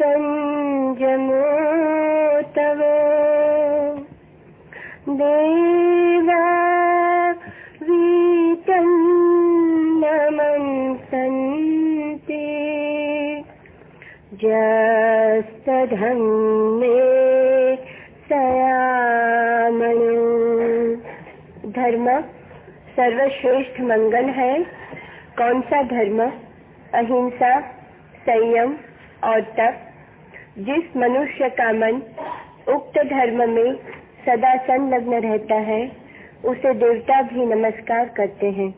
संयमो तव देवा वीतं नमन्सन्ति जस्तधम्मे सयामणि। धर्म सर्वश्रेष्ठ मंगल है। कौन सा धर्म? अहिंसा, संयम और तप। जिस मनुष्य का मन उक्त धर्म में सदा संलग्न रहता है उसे देवता भी नमस्कार करते हैं।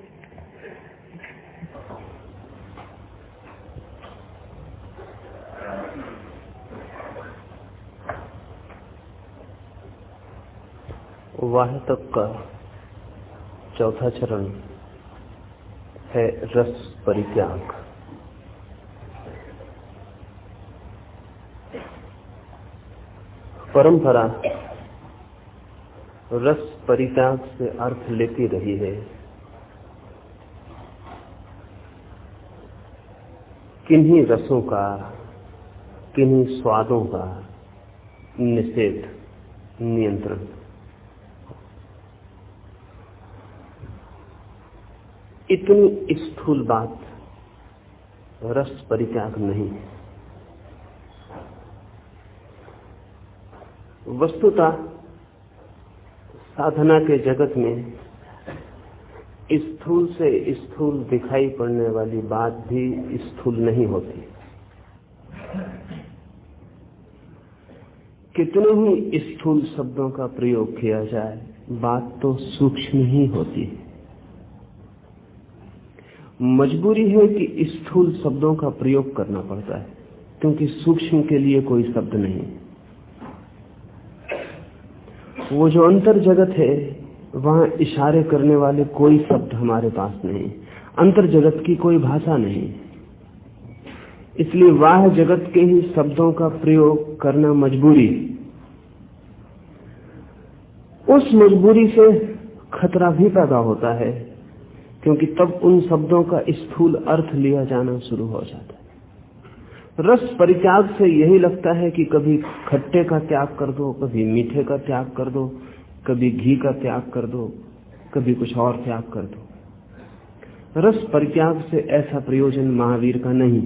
वाहतक का चौथा चरण है रस परित्याग। परंपरा रस परित्याग से अर्थ लेती रही है किन्हीं रसों का, किन्हीं स्वादों का निषेध, नियंत्रण। इतनी स्थूल बात रस परित्याग नहीं है। वस्तुतः साधना के जगत में स्थूल से स्थूल दिखाई पड़ने वाली बात भी स्थूल नहीं होती। कितने ही स्थूल शब्दों का प्रयोग किया जाए, बात तो सूक्ष्म ही होती है। मजबूरी है कि स्थूल शब्दों का प्रयोग करना पड़ता है, क्योंकि सूक्ष्म के लिए कोई शब्द नहीं। वो जो अंतर जगत है वहां इशारे करने वाले कोई शब्द हमारे पास नहीं, अंतर जगत की कोई भाषा नहीं। इसलिए बाह्य जगत के ही शब्दों का प्रयोग करना मजबूरी। उस मजबूरी से खतरा भी पैदा होता है, क्योंकि तब उन शब्दों का स्थूल अर्थ लिया जाना शुरू हो जाता है। रस परित्याग से यही लगता है कि कभी खट्टे का त्याग कर दो, कभी मीठे का त्याग कर दो, कभी घी का त्याग कर दो, कभी कुछ और त्याग कर दो। रस परित्याग से ऐसा प्रयोजन महावीर का नहीं।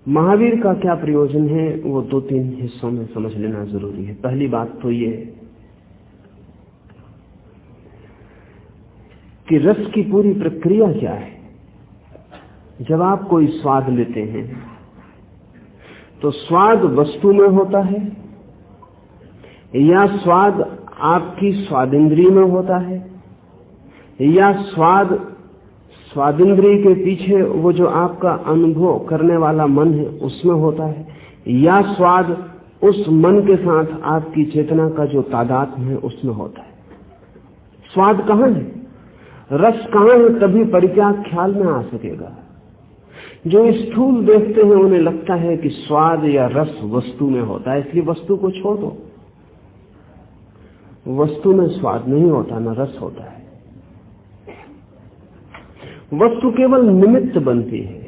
महावीर का क्या प्रयोजन है वो 2-3 हिस्सों में समझ लेना जरूरी है। पहली बात तो ये कि रस की पूरी प्रक्रिया क्या है। जब आप कोई स्वाद लेते हैं तो स्वाद वस्तु में होता है या स्वाद आपकी स्वादिंद्रिय में होता है या स्वाद स्वादिंद्रिय के पीछे वो जो आपका अनुभव करने वाला मन है उसमें होता है या स्वाद उस मन के साथ आपकी चेतना का जो तादात्म्य है उसमें होता है। स्वाद कहाँ है, रस कहाँ है, तभी परित्याग ख्याल में आ सकेगा। जो स्थूल देखते हैं उन्हें लगता है कि स्वाद या रस वस्तु में होता है, इसलिए वस्तु को छोड़ दो। वस्तु में स्वाद नहीं होता, न रस होता है। वस्तु केवल निमित्त बनती है,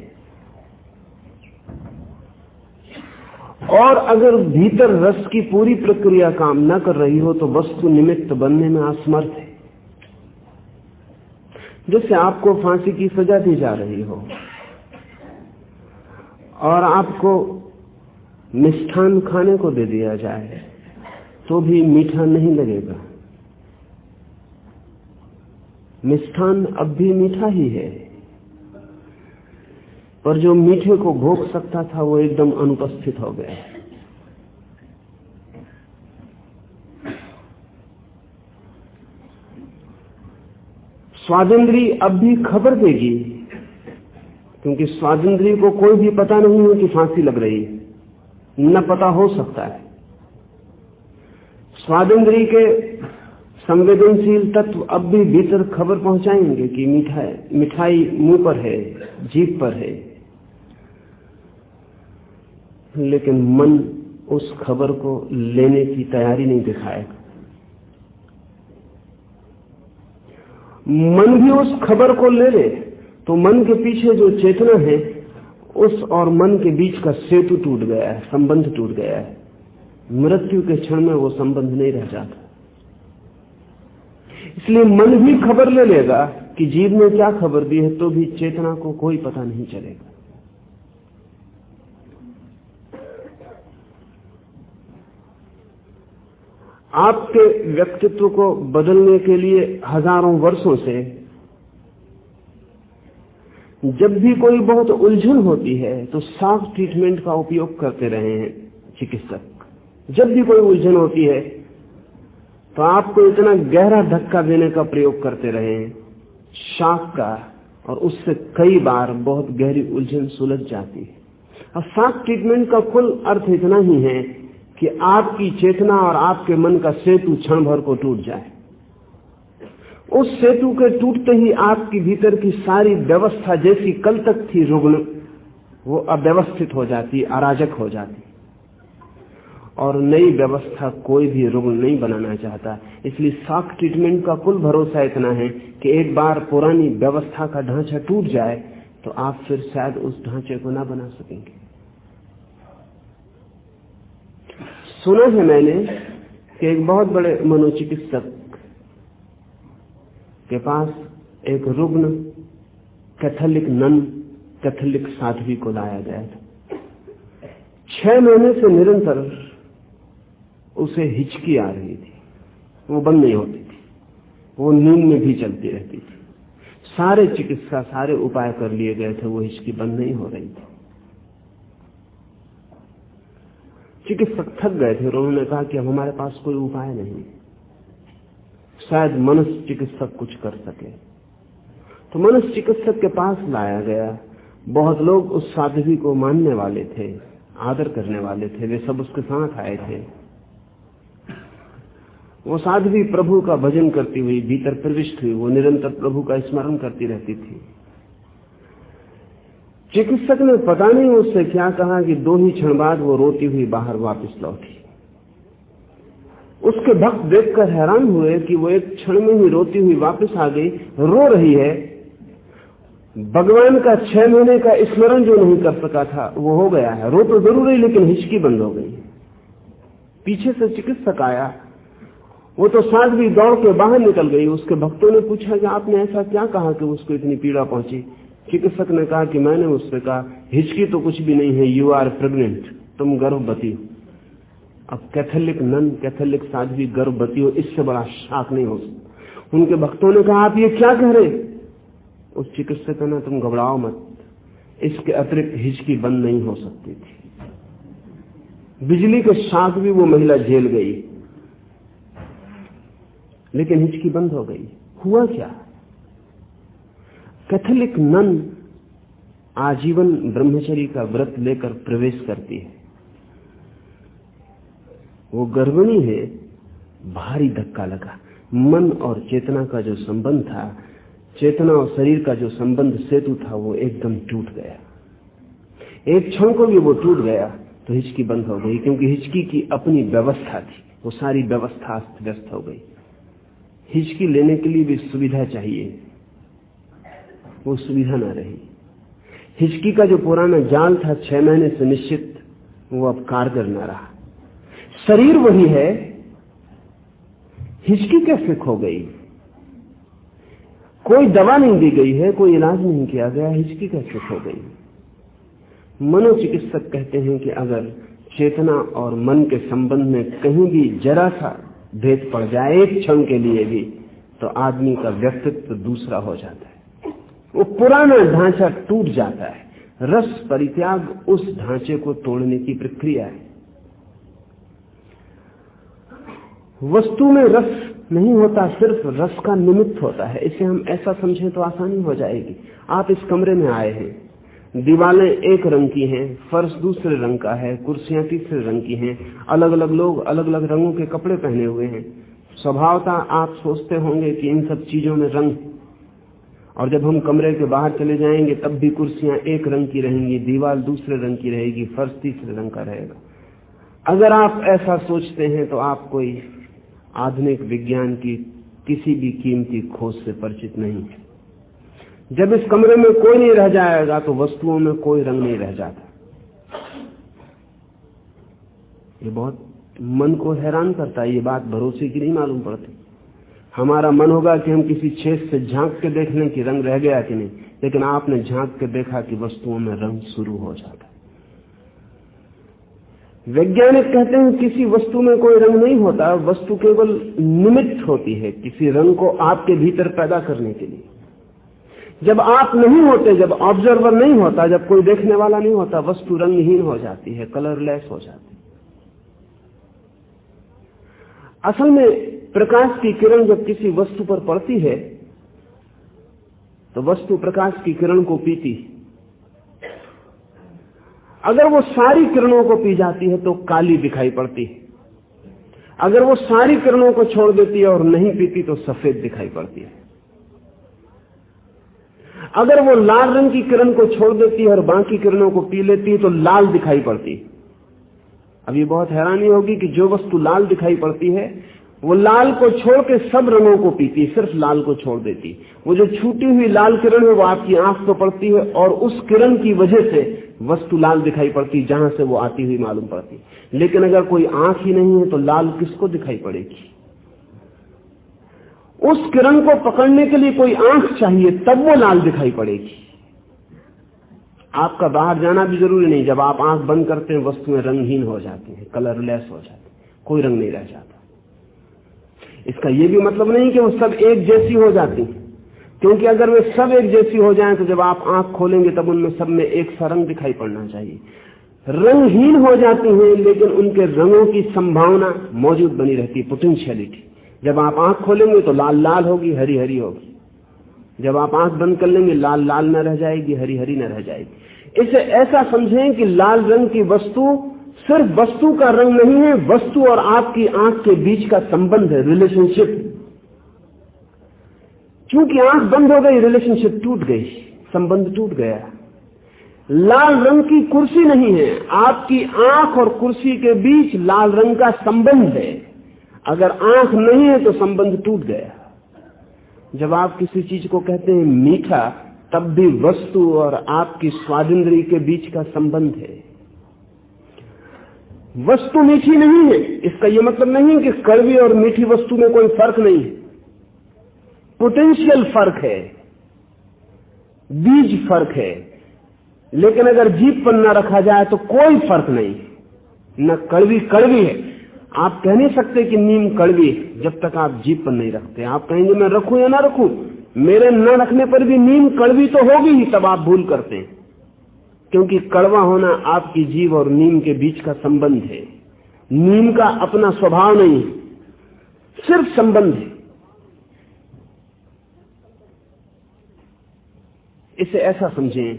और अगर भीतर रस की पूरी प्रक्रिया काम न कर रही हो तो वस्तु निमित्त बनने में असमर्थ है। जैसे आपको फांसी की सजा दी जा रही हो और आपको मिष्ठान खाने को दे दिया जाए तो भी मीठा नहीं लगेगा। मिष्ठान अब भी मीठा ही है, पर जो मीठे को भोग सकता था वो एकदम अनुपस्थित हो गया। स्वादिंद्री अब भी खबर देगी, क्योंकि स्वादिंद्री को कोई भी पता नहीं है कि फांसी लग रही है, न पता हो सकता है। स्वादिंद्री के संवेदनशील तत्व अब भी भीतर खबर पहुंचाएंगे कि मिठाई मुंह पर है, जीभ पर है, लेकिन मन उस खबर को लेने की तैयारी नहीं दिखाएगा। मन भी उस खबर को ले ले तो मन के पीछे जो चेतना है उस और मन के बीच का सेतु टूट गया है, संबंध टूट गया है। मृत्यु के क्षण में वो संबंध नहीं रह जाता। इसलिए मन भी खबर ले लेगा कि जीव ने क्या खबर दी है, तो भी चेतना को कोई पता नहीं चलेगा। आपके व्यक्तित्व को बदलने के लिए हजारों वर्षों से जब भी कोई बहुत उलझन होती है तो शॉक ट्रीटमेंट का उपयोग करते रहे हैं चिकित्सक। जब भी कोई उलझन होती है तो आपको इतना गहरा धक्का देने का प्रयोग करते रहे हैं शॉक का, और उससे कई बार बहुत गहरी उलझन सुलझ जाती है। और शॉक ट्रीटमेंट का कुल अर्थ इतना ही है कि आपकी चेतना और आपके मन का सेतु क्षण भर को टूट जाए। उस सेतु के टूटते ही आपकी भीतर की सारी व्यवस्था जैसी कल तक थी रुग्ण, वो अव्यवस्थित हो जाती, अराजक हो जाती। और नई व्यवस्था कोई भी रुग्ण नहीं बनाना चाहता। इसलिए शॉक ट्रीटमेंट का कुल भरोसा इतना है कि एक बार पुरानी व्यवस्था का ढांचा टूट जाए तो आप फिर शायद उस ढांचे को ना बना सकेंगे। सुना है मैंने कि एक बहुत बड़े मनोचिकित्सक के पास एक रुग्ण कैथोलिक नन, कैथोलिक साध्वी को लाया गया था। 6 महीने से निरंतर उसे हिचकी आ रही थी, वो बंद नहीं होती थी, वो नींद में भी चलती रहती थी। सारे चिकित्सा, सारे उपाय कर लिए गए थे, वो हिचकी बंद नहीं हो रही थी। चिकित्सक थक गए थे और उन्होंने कहा कि अब हमारे पास कोई उपाय नहीं, शायद मनस चिकित्सक कुछ कर सके। तो मनस चिकित्सक के पास लाया गया। बहुत लोग उस साध्वी को मानने वाले थे, आदर करने वाले थे, वे सब उसके साथ आए थे। वो साध्वी प्रभु का भजन करती हुई भीतर प्रविष्ट हुई, वो निरंतर प्रभु का स्मरण करती रहती थी। चिकित्सक ने पता नहीं उससे क्या कहा कि 2 ही क्षण बाद वो रोती हुई बाहर वापस लौटी। उसके भक्त देखकर हैरान हुए कि वो एक क्षण में ही रोती हुई वापस आ गई, रो रही है। भगवान का 6 महीने का स्मरण जो नहीं कर सका था वो हो गया है। रो तो जरूर ही, लेकिन हिचकी बंद हो गई। पीछे से चिकित्सक आया, वो तो साध्वी दौड़ के बाहर निकल गई। उसके भक्तों ने पूछा कि आपने ऐसा क्या कहा कि उसको इतनी पीड़ा पहुंची। चिकित्सक ने कहा कि मैंने उससे कहा हिचकी तो कुछ भी नहीं है, यू आर प्रेग्नेंट, तुम गर्भवती हो। अब कैथोलिक नन, कैथोलिक साध्वी गर्भवती हो, इससे बड़ा शॉक नहीं हो सकता। उनके भक्तों ने कहा आप ये क्या कह रहे। उस चिकित्सक ने तुम घबराओ मत, इसके अतिरिक्त हिचकी बंद नहीं हो सकती थी। बिजली के शॉक भी वो महिला झेल गई, लेकिन हिचकी बंद हो गई। हुआ क्या? कैथोलिक नन आजीवन ब्रह्मचर्य का व्रत लेकर प्रवेश करती है। वो गर्भिणी है, भारी धक्का लगा। मन और चेतना का जो संबंध था, चेतना और शरीर का जो संबंध सेतु था, वो एकदम टूट गया। एक क्षण को भी वो टूट गया तो हिचकी बंद हो गई, क्योंकि हिचकी की अपनी व्यवस्था थी, वो सारी व्यवस्था अस्त व्यस्त हो गई। हिचकी लेने के लिए भी सुविधा चाहिए, वो सुविधा ना रही। हिचकी का जो पुराना जाल था 6 महीने से निश्चित, वो अब कारगर ना रहा। शरीर वही है, हिचकी कैसे खो गई? कोई दवा नहीं दी गई है, कोई इलाज नहीं किया गया, हिचकी कैसे खो गई? मनोचिकित्सक कहते हैं कि अगर चेतना और मन के संबंध में कहीं भी जरा सा भेद पड़ जाए, एक क्षण के लिए भी, तो आदमी का व्यक्तित्व दूसरा हो जाता है। वो पुराना ढांचा टूट जाता है। रस परित्याग उस ढांचे को तोड़ने की प्रक्रिया है। वस्तु में रस नहीं होता, सिर्फ रस का निमित्त होता है। इसे हम ऐसा समझें तो आसानी हो जाएगी। आप इस कमरे में आए हैं, दीवारें एक रंग की हैं, फर्श दूसरे रंग का है, कुर्सियां तीसरे रंग की हैं, अलग अलग लोग अलग अलग रंगों के कपड़े पहने हुए हैं। स्वभावतः आप सोचते होंगे कि इन सब चीजों में रंग, और जब हम कमरे के बाहर चले जाएंगे तब भी कुर्सियां एक रंग की रहेंगी, दीवार दूसरे रंग की रहेगी, फर्श तीसरे रंग का रहेगा। अगर आप ऐसा सोचते हैं तो आप कोई आधुनिक विज्ञान की किसी भी कीमती खोज से परिचित नहीं है। जब इस कमरे में कोई नहीं रह जाएगा तो वस्तुओं में कोई रंग नहीं रह जाता। ये बहुत मन को हैरान करता है। ये बात भरोसे की नहीं मालूम पड़ती। हमारा मन होगा कि हम किसी छेद से झांक के देख लें कि रंग रह गया कि नहीं, लेकिन आपने झांक के देखा कि वस्तुओं में रंग शुरू हो जाता है। वैज्ञानिक कहते हैं किसी वस्तु में कोई रंग नहीं होता, वस्तु केवल निमित्त होती है किसी रंग को आपके भीतर पैदा करने के लिए। जब आप नहीं होते, जब ऑब्जर्वर नहीं होता, जब कोई देखने वाला नहीं होता, वस्तु रंगहीन हो जाती है, कलरलेस हो जाती है। असल में प्रकाश की किरण जब किसी वस्तु पर पड़ती है तो वस्तु प्रकाश की किरण को पीती है। अगर वो सारी किरणों को पी जाती है तो काली दिखाई पड़ती है। अगर वो सारी किरणों को छोड़ देती है और नहीं पीती तो सफेद दिखाई पड़ती है। अगर वो लाल रंग की किरण को छोड़ देती है और बाकी किरणों को पी लेती है तो लाल दिखाई पड़ती है। अब ये बहुत हैरानी होगी कि जो वस्तु लाल दिखाई पड़ती है वो लाल को छोड़ के सब रंगों को पीती, सिर्फ लाल को छोड़ देती। वो जो छूटी हुई लाल किरण है वो आपकी आंख पर पड़ती है और उस किरण की वजह से वस्तु लाल दिखाई पड़ती, जहां से वो आती हुई मालूम पड़ती। लेकिन अगर कोई आंख ही नहीं है तो लाल किसको दिखाई पड़ेगी? उस किरण को पकड़ने के लिए कोई आंख चाहिए, तब वो लाल दिखाई पड़ेगी। आपका बाहर जाना भी जरूरी नहीं। जब आप आंख बंद करते हैं वस्तुएं रंगहीन हो जाती हैं, कलरलेस हो जाती, कोई रंग नहीं रह जाता। इसका यह भी मतलब नहीं कि वो सब एक जैसी हो जाती, क्योंकि अगर वे सब एक जैसी हो जाएं तो जब आप आंख खोलेंगे तब उनमें सब में एक सा रंग दिखाई पड़ना चाहिए। रंगहीन हो जाती हैं लेकिन उनके रंगों की संभावना मौजूद बनी रहती है, पोटेंशियलिटी। जब आप आंख खोलेंगे तो लाल लाल होगी, हरी हरी होगी। जब आप आंख बंद कर लेंगे लाल लाल न रह जाएगी, हरी हरी न रह जाएगी। इसे ऐसा समझें कि लाल रंग की वस्तु सिर्फ वस्तु का रंग नहीं है, वस्तु और आपकी आंख के बीच का संबंध है, रिलेशनशिप। क्योंकि आंख बंद हो गई, रिलेशनशिप टूट गई, संबंध टूट गया। लाल रंग की कुर्सी नहीं है, आपकी आंख और कुर्सी के बीच लाल रंग का संबंध है। अगर आंख नहीं है तो संबंध टूट गया। जब आप किसी चीज को कहते हैं मीठा, तब भी वस्तु और आपकी स्वादिंद्रिय के बीच का संबंध है। वस्तु मीठी नहीं है, इसका यह मतलब नहीं कि कड़वी और मीठी वस्तु में कोई फर्क नहीं है। पोटेंशियल फर्क है, बीज फर्क है। लेकिन अगर जीभ पर न रखा जाए तो कोई फर्क नहीं। न कड़वी कड़वी है, आप कह नहीं सकते कि नीम कड़वी है जब तक आप जीभ पर नहीं रखते। आप कहेंगे मैं रखूं या ना रखूं, मेरे न रखने पर भी नीम कड़वी तो होगी ही, तब आप भूल करते हैं। क्योंकि कड़वा होना आपकी जीभ और नीम के बीच का संबंध है। नीम का अपना स्वभाव नहीं है, सिर्फ संबंध है। इसे ऐसा समझें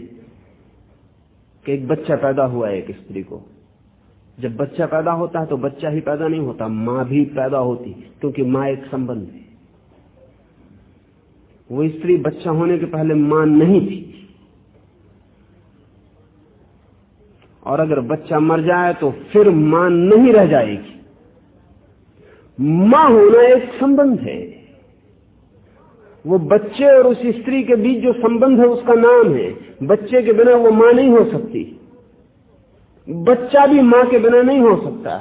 कि एक बच्चा पैदा हुआ है एक स्त्री को। जब बच्चा पैदा होता है तो बच्चा ही पैदा नहीं होता, मां भी पैदा होती, क्योंकि मां एक संबंध है। वो स्त्री बच्चा होने के पहले मां नहीं थी, और अगर बच्चा मर जाए तो फिर मां नहीं रह जाएगी। मां होना एक संबंध है। वो बच्चे और उस स्त्री के बीच जो संबंध है उसका नाम है। बच्चे के बिना वो मां नहीं हो सकती, बच्चा भी मां के बिना नहीं हो सकता।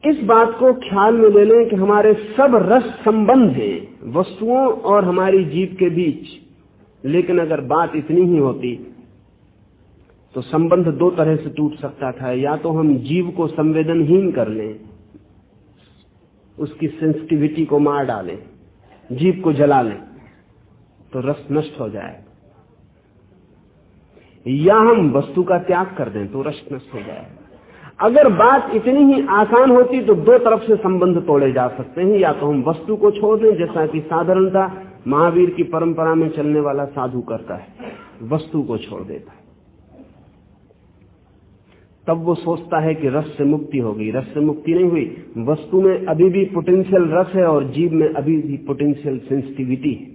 इस बात को ख्याल में ले लें कि हमारे सब रस संबंध हैं वस्तुओं और हमारी जीभ के बीच। लेकिन अगर बात इतनी ही होती तो संबंध दो तरह से टूट सकता था। या तो हम जीव को संवेदनहीन कर लें, उसकी सेंसिटिविटी को मार डालें, जीव को जला लें, तो रस नष्ट हो जाए। या हम वस्तु का त्याग कर दें तो रस नष्ट हो जाए। अगर बात इतनी ही आसान होती तो दो तरफ से संबंध तोड़े जा सकते हैं। या तो हम वस्तु को छोड़ दें, जैसा कि साधारणता महावीर की परंपरा में चलने वाला साधु करता है, वस्तु को छोड़ देता है। तब वो सोचता है कि रस से मुक्ति हो गई। रस से मुक्ति नहीं हुई, वस्तु में अभी भी पोटेंशियल रस है और जीव में अभी भी पोटेंशियल सेंसिटिविटी है।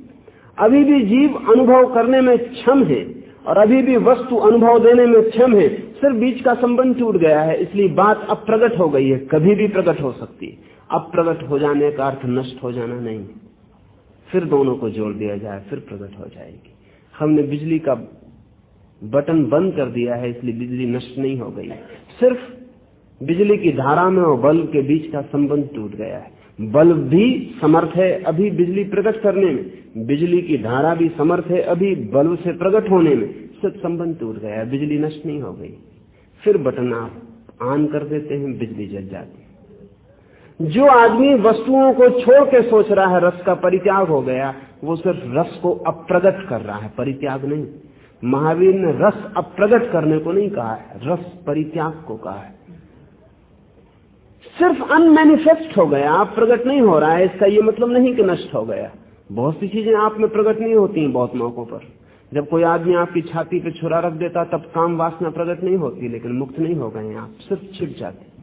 अभी भी जीव अनुभव करने में क्षम है और अभी भी वस्तु अनुभव देने में क्षम है। सिर्फ बीच का संबंध टूट गया है, इसलिए बात अब प्रकट हो गई है, कभी भी प्रकट हो सकती है। अप्रगट हो जाने का अर्थ नष्ट हो जाना नहीं, फिर दोनों को जोड़ दिया जाए फिर प्रकट हो जाएगी। हमने बिजली का बटन बंद कर दिया है इसलिए बिजली नष्ट नहीं हो गई, सिर्फ बिजली की धारा में और बल्ब के बीच का संबंध टूट गया है। बल्ब भी समर्थ है अभी बिजली प्रकट करने में, बिजली की धारा भी समर्थ है अभी बल्ब से प्रकट होने में, सिर्फ संबंध टूट गया है, बिजली नष्ट नहीं हो गई। फिर बटन आप ऑन कर देते हैं, बिजली जल जाती है। जो आदमी वस्तुओं को छोड़ के सोच रहा है रस का परित्याग हो गया, वो सिर्फ रस को अप्रगट कर रहा है, परित्याग नहीं। महावीर ने रस अप्रगट करने को नहीं कहा है, रस परित्याग को कहा है। सिर्फ अनमैनिफेस्ट हो गया, आप प्रकट नहीं हो रहा है, इसका ये मतलब नहीं कि नष्ट हो गया। बहुत सी चीजें आप में प्रकट नहीं होती हैं बहुत मौकों पर। जब कोई आदमी आपकी छाती पे छुरा रख देता तब काम वासना प्रकट नहीं होती, लेकिन मुक्त नहीं हो गए आप, सिर्फ छिप जाते।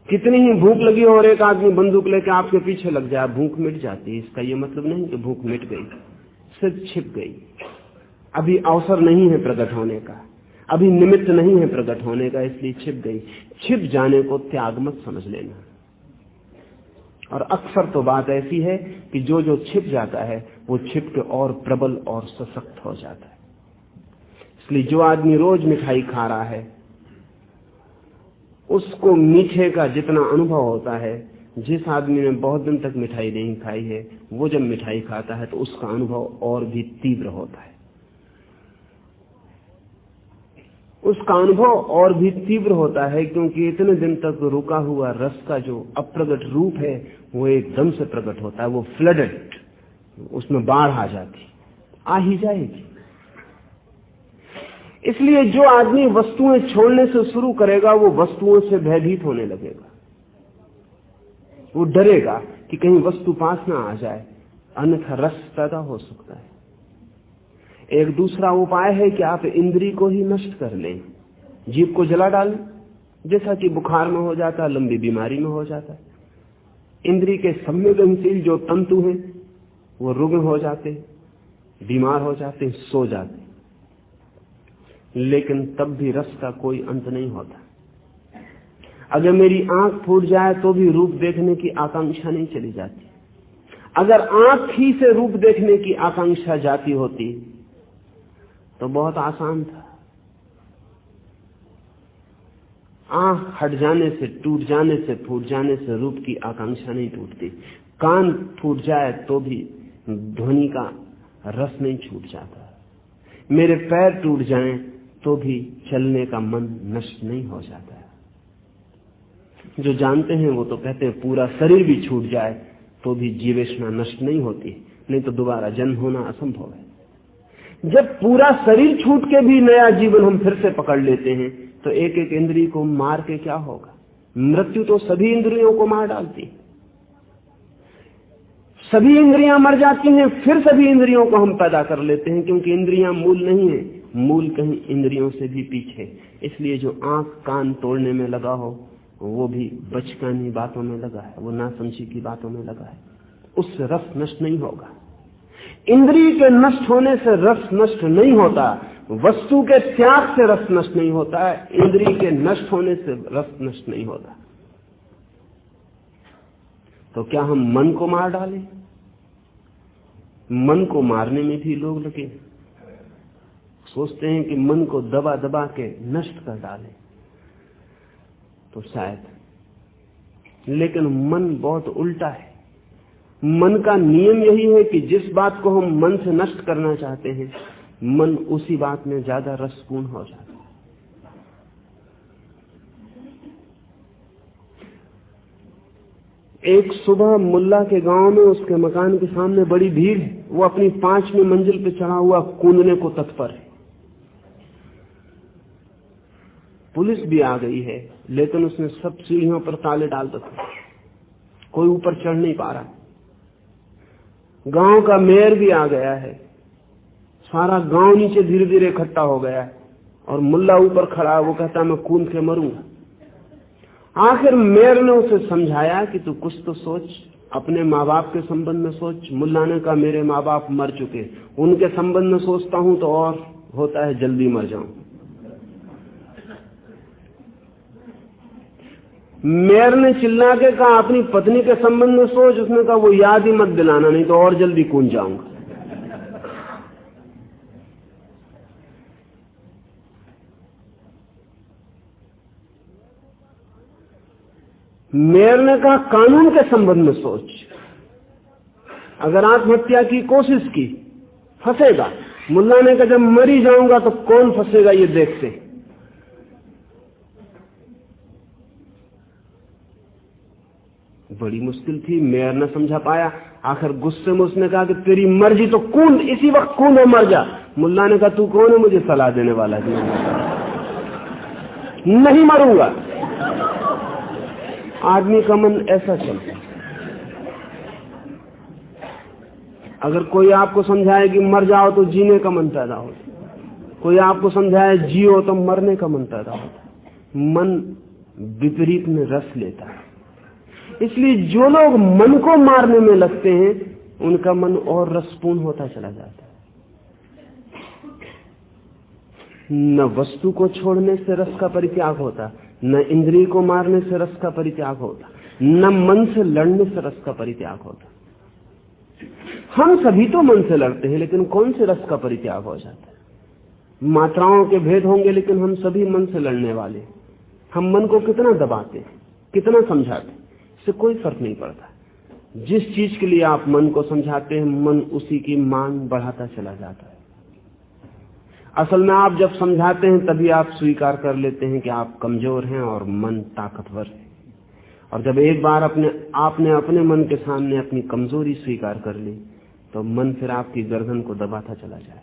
कितनी ही भूख लगी हो और एक आदमी बंदूक लेके आपके पीछे लग जाए, भूख मिट जाती है, इसका ये मतलब नहीं कि भूख मिट गई, सिर्फ छिप गई। अभी अवसर नहीं है प्रकट होने का, अभी निमित्त नहीं है प्रकट होने का, इसलिए छिप गई। छिप जाने को त्याग मत समझ लेना। और अक्सर तो बात ऐसी है कि जो जो छिप जाता है वो छिप के और प्रबल और सशक्त हो जाता है। इसलिए जो आदमी रोज मिठाई खा रहा है उसको मीठे का जितना अनुभव होता है, जिस आदमी ने बहुत दिन तक मिठाई नहीं खाई है वो जब मिठाई खाता है तो उसका अनुभव और भी तीव्र होता है, उसका अनुभव और भी तीव्र होता है, क्योंकि इतने दिन तक रुका हुआ रस का जो अप्रगट रूप है वो एकदम से प्रकट होता है, वो फ्लडेड, उसमें बाढ़ आ जाती, आ ही जाएगी। इसलिए जो आदमी वस्तुएं छोड़ने से शुरू करेगा वो वस्तुओं से भयभीत होने लगेगा, वो डरेगा कि कहीं वस्तु पास ना आ जाए, अन्यथा रस पैदा हो सकता है। एक दूसरा उपाय है कि आप इंद्री को ही नष्ट कर लें, जीभ को जला डालें, जैसा कि बुखार में हो जाता है, लंबी बीमारी में हो जाता है। इंद्री के संवेदनशील जो तंतु हैं वो रुग्ण हो जाते, बीमार हो जाते, सो जाते, लेकिन तब भी रस का कोई अंत नहीं होता। अगर मेरी आंख फूट जाए तो भी रूप देखने की आकांक्षा नहीं चली जाती। अगर आंख ही से रूप देखने की आकांक्षा जाती होती तो बहुत आसान था। आंख हट जाने से, टूट जाने से, फूट जाने से रूप की आकांक्षा नहीं टूटती। कान फूट जाए तो भी ध्वनि का रस नहीं छूट जाता। मेरे पैर टूट जाएं तो भी चलने का मन नष्ट नहीं हो जाता। जो जानते हैं वो तो कहते हैं पूरा शरीर भी छूट जाए तो भी जीवेष्णा नष्ट नहीं होती, नहीं तो दोबारा जन्म होना असंभव है। जब पूरा शरीर छूट के भी नया जीवन हम फिर से पकड़ लेते हैं तो एक एक इंद्रिय को मार के क्या होगा? मृत्यु तो सभी इंद्रियों को मार डालती, सभी इंद्रियां मर जाती हैं, फिर सभी इंद्रियों को हम पैदा कर लेते हैं, क्योंकि इंद्रियां मूल नहीं है, मूल कहीं इंद्रियों से भी पीछे। इसलिए जो आंख कान तोड़ने में लगा हो वो भी बचकानी बातों में लगा है, वो नासमझी की बातों में लगा है, उससे रस नष्ट नहीं होगा। इंद्रिय के नष्ट होने से रस नष्ट नहीं होता, वस्तु के त्याग से रस नष्ट नहीं होता है, इंद्रिय के नष्ट होने से रस नष्ट नहीं होता। तो क्या हम मन को मार डालें? मन को मारने में भी लोग लगे, सोचते हैं कि मन को दबा दबा के नष्ट कर डालें, तो शायद, लेकिन मन बहुत उल्टा है। मन का नियम यही है कि जिस बात को हम मन से नष्ट करना चाहते हैं, मन उसी बात में ज्यादा रसपूर्ण हो जाता है। एक सुबह मुल्ला के गांव में उसके मकान के सामने बड़ी भीड़ है, वो अपनी 5वीं मंजिल पे चढ़ा हुआ कूदने को तत्पर है। पुलिस भी आ गई है, लेकिन उसने सब सीढ़ियों पर ताले डाल रखे, कोई ऊपर चढ़ नहीं पा रहा। गांव का मेयर भी आ गया है, सारा गांव नीचे धीरे धीरे इकट्ठा हो गया है, और मुल्ला ऊपर खड़ा है, वो कहता मैं कूद के मरूंगा। आखिर मेयर ने उसे समझाया कि तू कुछ तो सोच, अपने माँ बाप के संबंध में सोच। मुल्ला ने कहा मेरे माँ बाप मर चुके, उनके संबंध में सोचता हूं तो और होता है जल्दी मर जाऊं। मेयर ने चिल्ला के कहा अपनी पत्नी के संबंध में सोच, उसने कहा वो याद ही मत दिलाना, नहीं तो और जल्दी कूद जाऊंगा। मेयर ने कहा कानून के संबंध में सोच, अगर आत्महत्या की कोशिश की फंसेगा। मुल्ला ने कहा जब मरी जाऊंगा तो कौन फंसेगा ये देखते। बड़ी मुश्किल थी, मेयर न समझा पाया। आखिर गुस्से में उसने कहा कि तेरी मर्जी तो कूद, इसी वक्त कूद और मर जा। मुल्ला ने कहा तू कौन है मुझे सलाह देने वाला? नहीं मरूंगा। आदमी का मन ऐसा चलता। अगर कोई आपको समझाए कि मर जाओ तो जीने का मन पैदा होता, कोई आपको समझाए जियो तो मरने का मन पैदा होता। मन विपरीत में रस लेता है। इसलिए जो लोग मन को मारने में लगते हैं उनका मन और रसपूर्ण होता चला जाता है। न वस्तु को छोड़ने से रस का परित्याग होता, न इंद्रिय को मारने से रस का परित्याग होता, न मन से लड़ने से रस का परित्याग होता। हम सभी तो मन से लड़ते हैं, लेकिन कौन से रस का परित्याग हो जाता है? मात्राओं के भेद होंगे, लेकिन हम सभी मन से लड़ने वाले। हम मन को कितना दबाते हैं, कितना समझाते, इससे कोई फर्क नहीं पड़ता। जिस चीज के लिए आप मन को समझाते हैं, मन उसी की मांग बढ़ाता चला जाता है। असल में आप जब समझाते हैं तभी आप स्वीकार कर लेते हैं कि आप कमजोर हैं और मन ताकतवर है। और जब एक बार आपने अपने मन के सामने अपनी कमजोरी स्वीकार कर ली तो मन फिर आपकी गर्दन को दबाता चला जाए।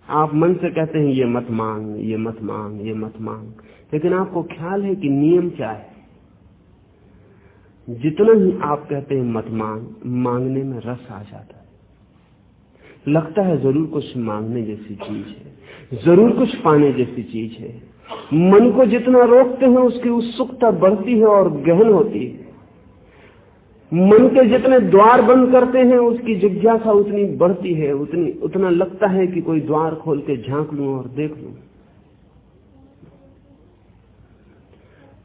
आप मन से कहते हैं ये मत मांग, ये मत मांग, ये मत मांग, लेकिन आपको ख्याल है कि नियम क्या है? जितना ही आप कहते हैं मत मांग, मांगने में रस आ जाता है। लगता है जरूर कुछ मांगने जैसी चीज है, जरूर कुछ पाने जैसी चीज है। मन को जितना रोकते हैं उसकी उत्सुकता बढ़ती है और गहन होती है। मन के जितने द्वार बंद करते हैं उसकी जिज्ञासा उतनी बढ़ती है, उतना लगता है कि कोई द्वार खोल के झांक लूं और देख लूं।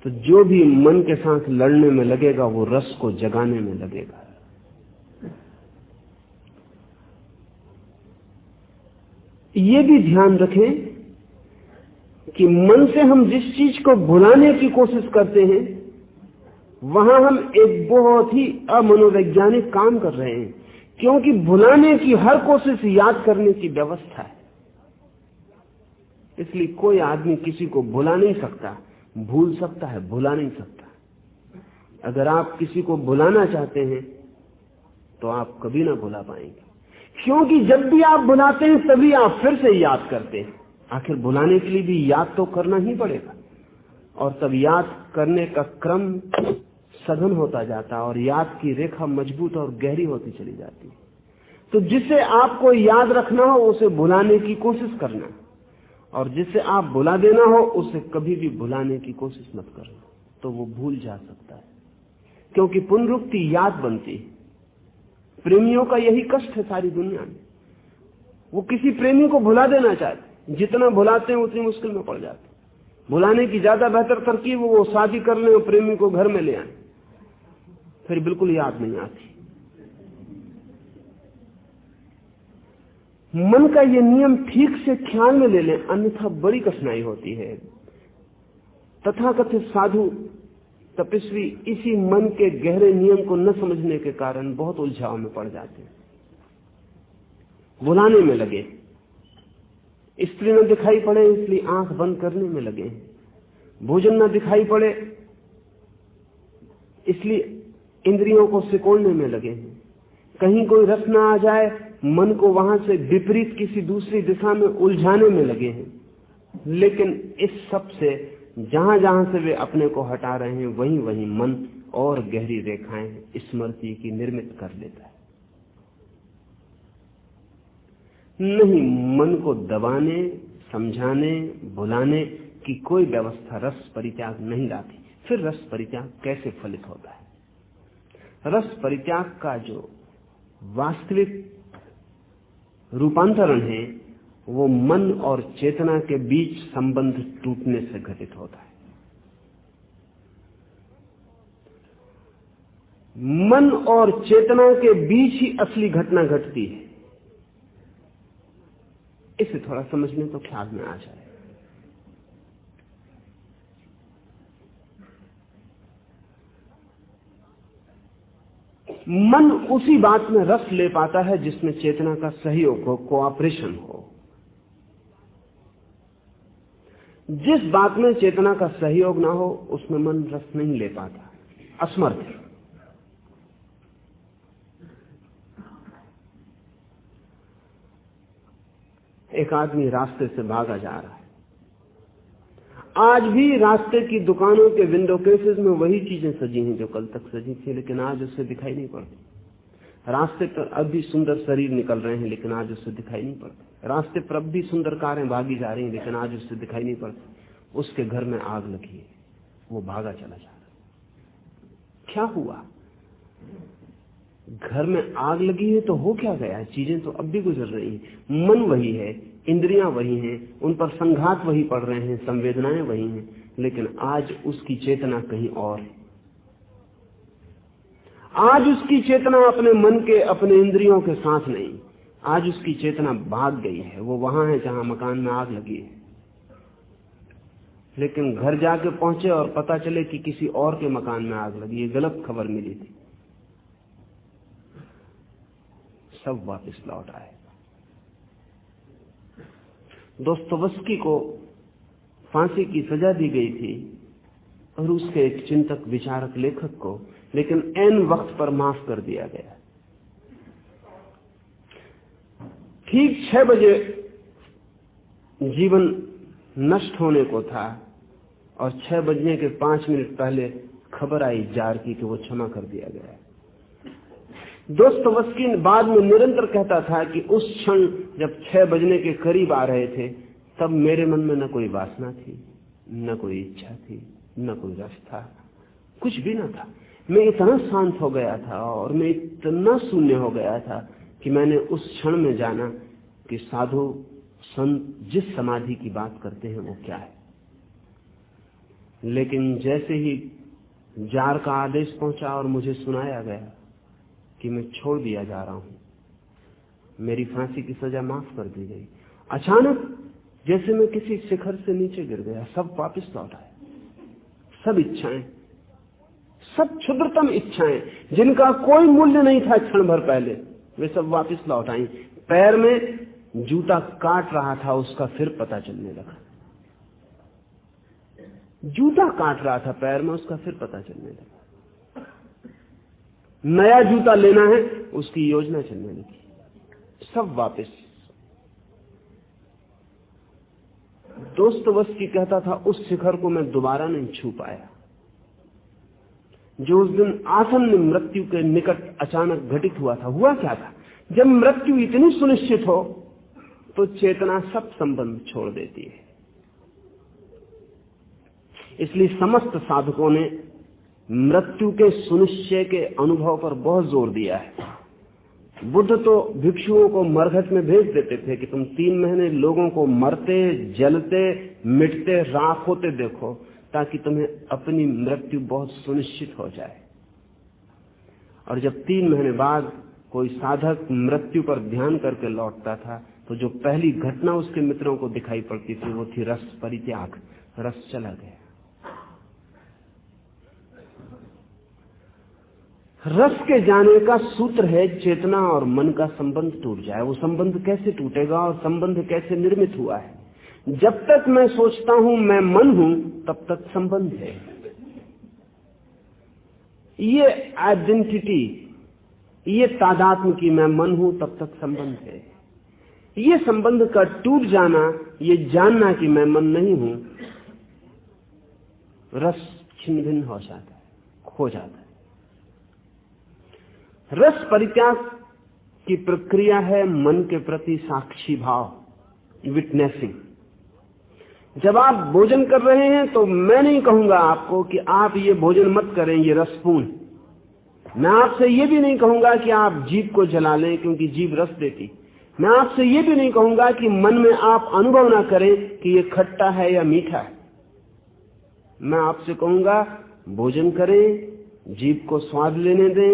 तो जो भी मन के साथ लड़ने में लगेगा वो रस को जगाने में लगेगा। ये भी ध्यान रखें कि मन से हम जिस चीज को भुलाने की कोशिश करते हैं वहां हम एक बहुत ही अमनोवैज्ञानिक काम कर रहे हैं, क्योंकि भुलाने की हर कोशिश याद करने की व्यवस्था है। इसलिए कोई आदमी किसी को भुला नहीं सकता, भूल सकता है, भुला नहीं सकता। अगर आप किसी को भुलाना चाहते हैं तो आप कभी ना भुला पाएंगे, क्योंकि जब भी आप भुलाते हैं तभी आप फिर से याद करते हैं। आखिर भुलाने के लिए भी याद तो करना ही पड़ेगा, और तब याद करने का क्रम सघन होता जाता है और याद की रेखा मजबूत और गहरी होती चली जाती है। तो जिसे आपको याद रखना हो उसे भुलाने की कोशिश करना, और जिसे आप भुला देना हो उसे कभी भी भुलाने की कोशिश मत करना, तो वो भूल जा सकता है। क्योंकि पुनरुक्ति याद बनती है। प्रेमियों का यही कष्ट है सारी दुनिया में। वो किसी प्रेमी को भुला देना चाहते, जितना भुलाते हैं उतनी मुश्किल में पड़ जाते। भुलाने की ज्यादा बेहतर तरकीब वो शादी कर लें और प्रेमी को घर में ले आए, फिर बिल्कुल याद नहीं आती। मन का ये नियम ठीक से ख्याल में ले लें, अन्यथा बड़ी कठिनाई होती है। तथाकथित साधु तपस्वी इसी मन के गहरे नियम को न समझने के कारण बहुत उलझाव में पड़ जाते हैं। भुलाने में लगे, स्त्री न दिखाई पड़े इसलिए आंख बंद करने में लगे, भोजन न दिखाई पड़े इसलिए इंद्रियों को सिकोड़ने में लगे हैं, कहीं कोई रस न आ जाए मन को वहां से विपरीत किसी दूसरी दिशा में उलझाने में लगे हैं। लेकिन इस सब से जहां जहां से वे अपने को हटा रहे हैं वहीं वहीं मन और गहरी रेखाएं स्मृति की निर्मित कर लेता है। नहीं, मन को दबाने, समझाने, भुलाने की कोई व्यवस्था रस परित्याग नहीं लाती। फिर रस परित्याग कैसे फलित होता है? रस परित्याग का जो वास्तविक रूपांतरण है वो मन और चेतना के बीच संबंध टूटने से घटित होता है। मन और चेतना के बीच ही असली घटना घटती है। इसे थोड़ा समझने तो ख्याल में आ जाए। मन उसी बात में रस ले पाता है जिसमें चेतना का सहयोग हो, कोऑपरेशन हो। जिस बात में चेतना का सहयोग ना हो उसमें मन रस नहीं ले पाता, असमर्थ है। एक आदमी रास्ते से भागा जा रहा है। आज भी रास्ते की दुकानों के विंडो केसेस में वही चीजें सजी हैं जो कल तक सजी थी, लेकिन आज उससे दिखाई नहीं पड़ती। रास्ते पर अब भी सुंदर शरीर निकल रहे हैं, लेकिन आज उससे दिखाई नहीं पड़ते। रास्ते पर अब भी सुंदर कारें भागी जा रही हैं, लेकिन आज उससे दिखाई नहीं पड़ती। उसके घर में आग लगी है, वो भागा चला जा रहा। क्या हुआ? घर में आग लगी है तो हो क्या गया? चीजें तो अब भी गुजर रही हैं। मन वही है, इंद्रियां वही हैं, उन पर संघात वही पड़ रहे हैं, संवेदनाएं वही हैं, लेकिन आज उसकी चेतना कहीं और है। आज उसकी चेतना अपने मन के, अपने इंद्रियों के साथ नहीं। आज उसकी चेतना भाग गई है, वो वहां है जहां मकान में आग लगी है। लेकिन घर जाके पहुंचे और पता चले कि किसी और के मकान में आग लगी है, गलत खबर मिली थी। सब वापस लौट आए। दोस्तोयेवस्की को फांसी की सजा दी गई थी और उसके एक चिंतक, विचारक, लेखक को लेकिन ऐन वक्त पर माफ कर दिया गया। ठीक 6 बजे जीवन नष्ट होने को था और 6 बजने के 5 मिनट पहले खबर आई जार की कि वो क्षमा कर दिया गया। दोस्तोयेवस्की बाद में निरंतर कहता था कि उस क्षण जब 6 बजने के करीब आ रहे थे, तब मेरे मन में न कोई वासना थी, न कोई इच्छा थी, न कोई रस था, कुछ भी न था। मैं इतना शांत हो गया था और मैं इतना शून्य हो गया था कि मैंने उस क्षण में जाना कि साधु संत जिस समाधि की बात करते हैं वो क्या है। लेकिन जैसे ही जार का आदेश पहुंचा और मुझे सुनाया गया कि मैं छोड़ दिया जा रहा हूं, मेरी फांसी की सजा माफ कर दी गई, अचानक जैसे मैं किसी शिखर से नीचे गिर गया। सब वापस लौट आए। सब इच्छाएं, सब क्षुद्रतम इच्छाएं जिनका कोई मूल्य नहीं था क्षण भर पहले, वे सब वापस लौट आई। पैर में जूता काट रहा था, उसका फिर पता चलने लगा। जूता काट रहा था पैर में, उसका फिर पता चलने लगा। नया जूता लेना है, उसकी योजना चलने लगी। सब वापस। दोस्तोयेवस्की कहता था उस शिखर को मैं दोबारा नहीं छू पाया जो उस दिन आसन्न मृत्यु के निकट अचानक घटित हुआ था। हुआ क्या था? जब मृत्यु इतनी सुनिश्चित हो तो चेतना सब संबंध छोड़ देती है। इसलिए समस्त साधकों ने मृत्यु के सुनिश्चय के अनुभव पर बहुत जोर दिया है। बुद्ध तो भिक्षुओं को मरघट में भेज देते थे कि तुम 3 महीने लोगों को मरते, जलते, मिटते, राख होते देखो, ताकि तुम्हें अपनी मृत्यु बहुत सुनिश्चित हो जाए। और जब 3 महीने बाद कोई साधक मृत्यु पर ध्यान करके लौटता था तो जो पहली घटना उसके मित्रों को दिखाई पड़ती थी वो थी रस परित्याग। रस चला गया। रस के जाने का सूत्र है चेतना और मन का संबंध टूट जाए। वो संबंध कैसे टूटेगा और संबंध कैसे निर्मित हुआ है? जब तक मैं सोचता हूं मैं मन हूं, तब तक संबंध है। ये आइडेंटिटी, ये तादात्म्य की मैं मन हूं, तब तक संबंध है। ये संबंध का टूट जाना, ये जानना कि मैं मन नहीं हूं, रस छिन्न भिन्न हो जाता है, खो जाता है। रस परित्याग की प्रक्रिया है मन के प्रति साक्षी भाव, विटनेसिंग। जब आप भोजन कर रहे हैं तो मैं नहीं कहूंगा आपको कि आप ये भोजन मत करें, ये रसपूर्ण। मैं आपसे ये भी नहीं कहूंगा कि आप जीभ को जला लें क्योंकि जीभ रस देती। मैं आपसे ये भी नहीं कहूंगा कि मन में आप अनुभव ना करें कि ये खट्टा है या मीठा है। मैं आपसे कहूंगा भोजन करें, जीभ को स्वाद लेने दें,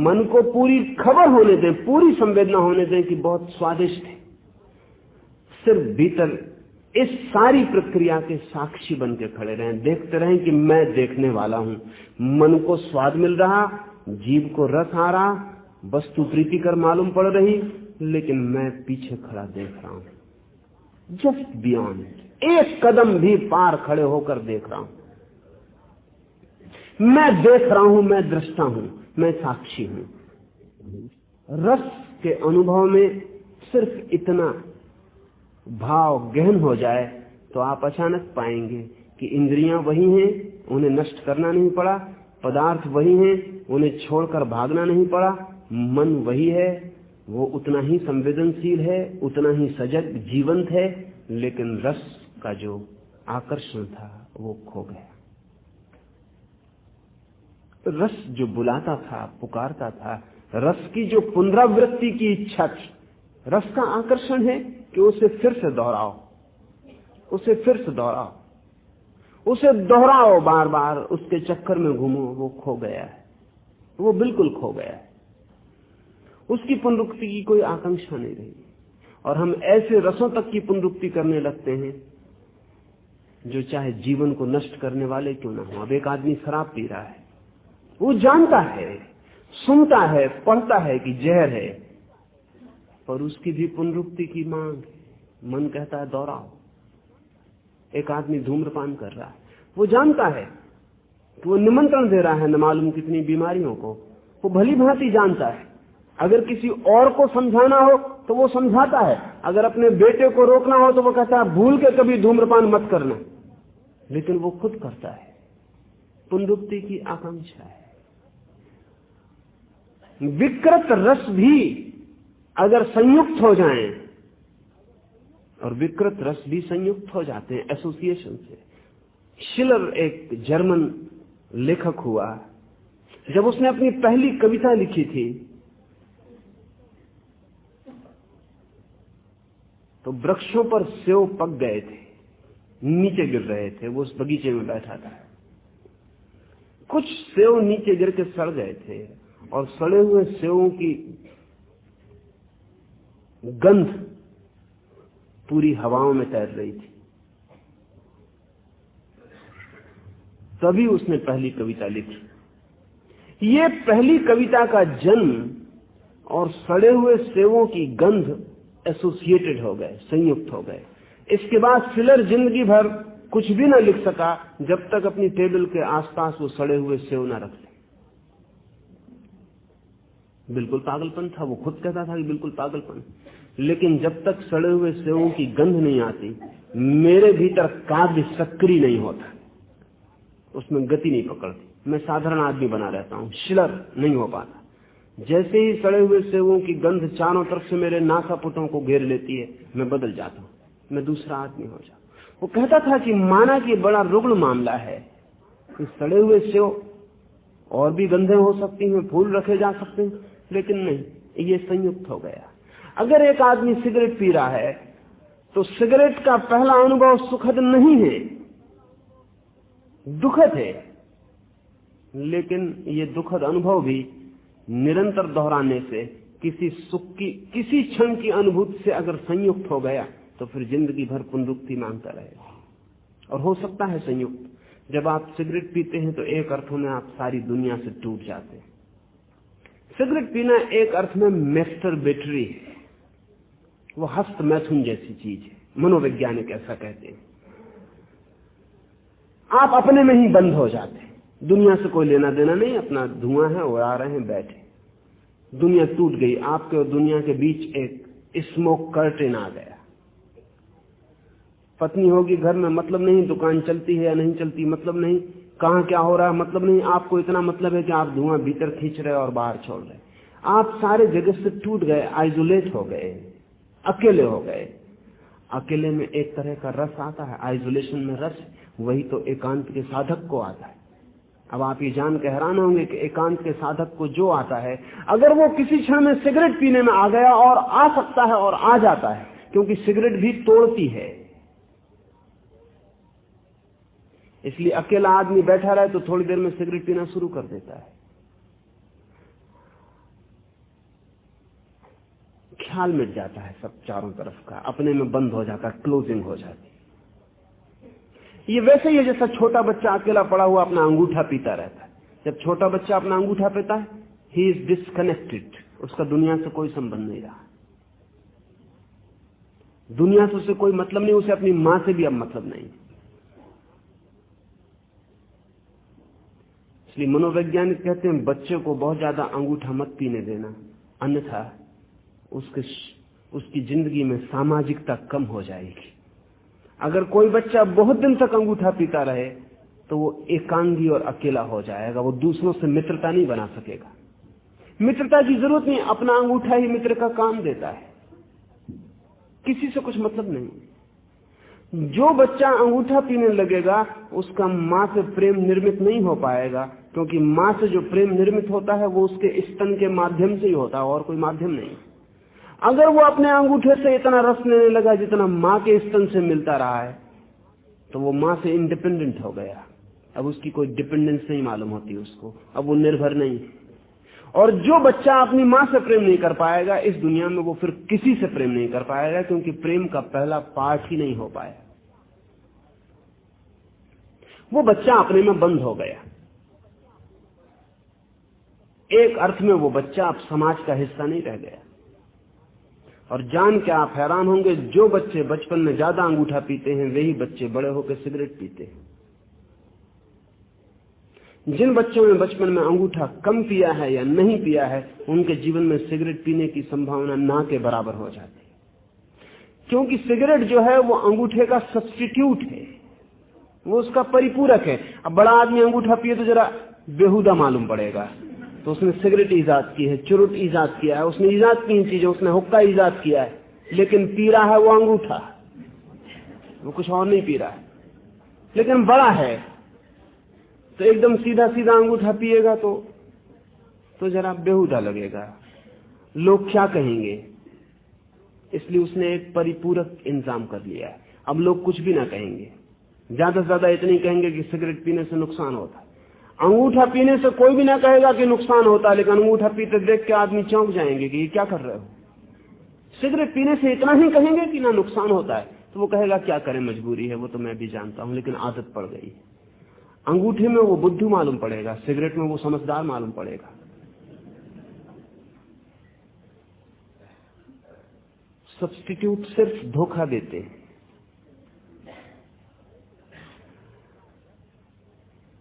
मन को पूरी खबर होने दें, पूरी संवेदना होने दें कि बहुत स्वादिष्ट है। सिर्फ भीतर इस सारी प्रक्रिया के साक्षी बन के खड़े रहें, देखते रहें कि मैं देखने वाला हूं। मन को स्वाद मिल रहा, जीभ को रस आ रहा, वस्तु प्रीतिकर मालूम पड़ रही, लेकिन मैं पीछे खड़ा देख रहा हूं, जस्ट बियॉन्ड, एक कदम भी पार खड़े होकर देख रहा हूं। मैं देख रहा हूं, मैं दृष्टा हूं, मैं साक्षी हूं। रस के अनुभव में सिर्फ इतना भाव गहन हो जाए तो आप अचानक पाएंगे कि इंद्रियां वही हैं, उन्हें नष्ट करना नहीं पड़ा, पदार्थ वही हैं, उन्हें छोड़कर भागना नहीं पड़ा, मन वही है, वो उतना ही संवेदनशील है, उतना ही सजग जीवंत है, लेकिन रस का जो आकर्षण था वो खो गया। रस जो बुलाता था, पुकारता था, रस की जो पुनरावृत्ति की इच्छा थी, रस का आकर्षण है कि उसे फिर से दोहराओ, उसे फिर से दोहराओ, उसे दोहराओ, बार बार उसके चक्कर में घूमो। वो खो गया है, वो बिल्कुल खो गया है, उसकी पुनरुक्ति की कोई आकांक्षा नहीं रही। और हम ऐसे रसों तक की पुनरुक्ति करने लगते हैं जो चाहे जीवन को नष्ट करने वाले क्यों ना हो। अब एक आदमी शराब पी रहा है, वो जानता है, सुनता है, पढ़ता है कि जहर है, पर उसकी भी पुनरुक्ति की मांग है। मन कहता है दोहराओ। एक आदमी धूम्रपान कर रहा है, वो जानता है कि वो निमंत्रण दे रहा है न मालूम कितनी बीमारियों को, वो भली भांति जानता है। अगर किसी और को समझाना हो तो वो समझाता है, अगर अपने बेटे को रोकना हो तो वो कहता है भूल के कभी धूम्रपान मत करना, लेकिन वो खुद करता है। पुनरुक्ति की आकांक्षा है। विकृत रस भी अगर संयुक्त हो जाएं, और विकृत रस भी संयुक्त हो जाते हैं एसोसिएशन से। शिलर एक जर्मन लेखक हुआ, जब उसने अपनी पहली कविता लिखी थी तो वृक्षों पर सेव पक गए थे, नीचे गिर रहे थे। वो उस बगीचे में बैठा था, कुछ सेव नीचे गिर के सड़ गए थे और सड़े हुए सेवों की गंध पूरी हवाओं में तैर रही थी। तभी उसने पहली कविता लिखी। ये पहली कविता का जन्म और सड़े हुए सेवों की गंध एसोसिएटेड हो गए, संयुक्त हो गए। इसके बाद शिलर जिंदगी भर कुछ भी न लिख सका जब तक अपनी टेबल के आसपास वो सड़े हुए सेव न रखते। बिल्कुल पागलपन था, वो खुद कहता था कि बिल्कुल पागलपन। लेकिन जब तक सड़े हुए सेवों की गंध नहीं आती, मेरे भीतर काव्य सक्रिय नहीं होता, उसमें गति नहीं पकड़ती। मैं साधारण आदमी बना रहता हूं, शिलर नहीं हो पाता। जैसे ही सड़े हुए सेवों की गंध चारों तरफ से मेरे नासापुटों को घेर लेती है, मैं बदल जाता हूं, मैं दूसरा आदमी हो जाता हूं। वो कहता था कि माना कि बड़ा रुग्ण मामला है, कि सड़े हुए सेव और भी गंधे हो सकती हैं, फूल रखे जा सकते हैं, लेकिन नहीं, ये संयुक्त हो गया। अगर एक आदमी सिगरेट पी रहा है तो सिगरेट का पहला अनुभव सुखद नहीं है, दुखद है, लेकिन ये दुखद अनुभव भी निरंतर दोहराने से किसी सुख की, किसी क्षण की अनुभूति से अगर संयुक्त हो गया तो फिर जिंदगी भर पुनरुक्ति मांगता रहेगा। और हो सकता है संयुक्त। जब आप सिगरेट पीते हैं तो एक अर्थों में आप सारी दुनिया से टूट जाते हैं। सिगरेट पीना एक अर्थ में मैस्टरबेटरी है, वो हस्त मैथुन जैसी चीज है, मनोवैज्ञानिक ऐसा कहते हैं। आप अपने में ही बंद हो जाते हैं, दुनिया से कोई लेना देना नहीं, अपना धुआं है, उड़ा रहे हैं, बैठे। दुनिया टूट गई, आपके और दुनिया के बीच एक स्मोक कर्टेन आ गया। पत्नी होगी घर में, मतलब नहीं, दुकान चलती है या नहीं चलती, मतलब नहीं, कहां क्या हो रहा है, मतलब नहीं। आपको इतना मतलब है कि आप धुआं भीतर खींच रहे और बाहर छोड़ रहे। आप सारे जगत से टूट गए, आइसोलेट हो गए, अकेले हो गए। अकेले में एक तरह का रस आता है, आइसोलेशन में रस, वही तो एकांत के साधक को आता है। अब आप ये जान के हैरान होंगे कि एकांत के साधक को जो आता है, अगर वो किसी क्षण में सिगरेट पीने में आ गया, और आ सकता है और आ जाता है, क्योंकि सिगरेट भी तोड़ती है। इसलिए अकेला आदमी बैठा रहे तो थोड़ी देर में सिगरेट पीना शुरू कर देता है। ख्याल मिट जाता है सब चारों तरफ का, अपने में बंद हो जाता है, क्लोजिंग हो जाती है। ये वैसे ही है जैसा छोटा बच्चा अकेला पड़ा हुआ अपना अंगूठा पीता रहता है। जब छोटा बच्चा अपना अंगूठा पीता है, ही इज डिस्कनेक्टेड, उसका दुनिया से कोई संबंध नहीं रहा, दुनिया से उसे कोई मतलब नहीं, उसे अपनी मां से भी अब मतलब नहीं। इसलिए मनोवैज्ञानिक कहते हैं बच्चे को बहुत ज्यादा अंगूठा मत पीने देना, अन्यथा उसकी जिंदगी में सामाजिकता कम हो जाएगी। अगर कोई बच्चा बहुत दिन तक अंगूठा पीता रहे तो वो एकांगी और अकेला हो जाएगा, वो दूसरों से मित्रता नहीं बना सकेगा। मित्रता की जरूरत नहीं, अपना अंगूठा ही मित्र का काम देता है, किसी से कुछ मतलब नहीं। जो बच्चा अंगूठा पीने लगेगा उसका मां से प्रेम निर्मित नहीं हो पाएगा, क्योंकि मां से जो प्रेम निर्मित होता है वो उसके स्तन के माध्यम से ही होता है और कोई माध्यम नहीं। अगर वो अपने अंगूठे से इतना रस लेने लगा जितना मां के स्तन से मिलता रहा है तो वो मां से इंडिपेंडेंट हो गया, अब उसकी कोई डिपेंडेंस नहीं मालूम होती उसको, अब वो निर्भर नहीं। और जो बच्चा अपनी मां से प्रेम नहीं कर पाएगा इस दुनिया में वो फिर किसी से प्रेम नहीं कर पाएगा, क्योंकि प्रेम का पहला पाठ ही नहीं हो पाया। वो बच्चा अपने में बंद हो गया। एक अर्थ में वो बच्चा अब समाज का हिस्सा नहीं रह गया। और जान के आप हैरान होंगे, जो बच्चे बचपन में ज्यादा अंगूठा पीते हैं वही बच्चे बड़े होकर सिगरेट पीते हैं। जिन बच्चों ने बचपन में अंगूठा कम पिया है या नहीं पिया है उनके जीवन में सिगरेट पीने की संभावना ना के बराबर हो जाती है, क्योंकि सिगरेट जो है वो अंगूठे का सब्स्टिट्यूट है, वो उसका परिपूरक है। अब बड़ा आदमी अंगूठा पिए तो जरा बेहुदा मालूम पड़ेगा, तो उसने सिगरेट ईजाद की है, चुरुट ईजाद किया है, उसने ईजाद की चीजें, उसने हुक्का ईजाद किया है, लेकिन पी रहा है वो अंगूठा, वो कुछ और नहीं पी रहा है। लेकिन बड़ा है तो एकदम सीधा सीधा अंगूठा पिएगा तो जरा बेहुदा लगेगा, लोग क्या कहेंगे, इसलिए उसने एक परिपूरक इंतजाम कर लिया है। अब लोग कुछ भी ना कहेंगे, ज्यादा से ज्यादा इतनी कहेंगे कि सिगरेट पीने से नुकसान होता है। अंगूठा पीने से कोई भी ना कहेगा कि नुकसान होता है, लेकिन अंगूठा पीते देख के आदमी चौंक जाएंगे कि ये क्या कर रहे हो। सिगरेट पीने से इतना ही कहेंगे कि ना नुकसान होता है तो वो कहेगा क्या करें, मजबूरी है, वो तो मैं भी जानता हूं, लेकिन आदत पड़ गई। अंगूठे में वो बुद्धू मालूम पड़ेगा, सिगरेट में वो समझदार मालूम पड़ेगा। सब्स्टिट्यूट सिर्फ धोखा देते हैं,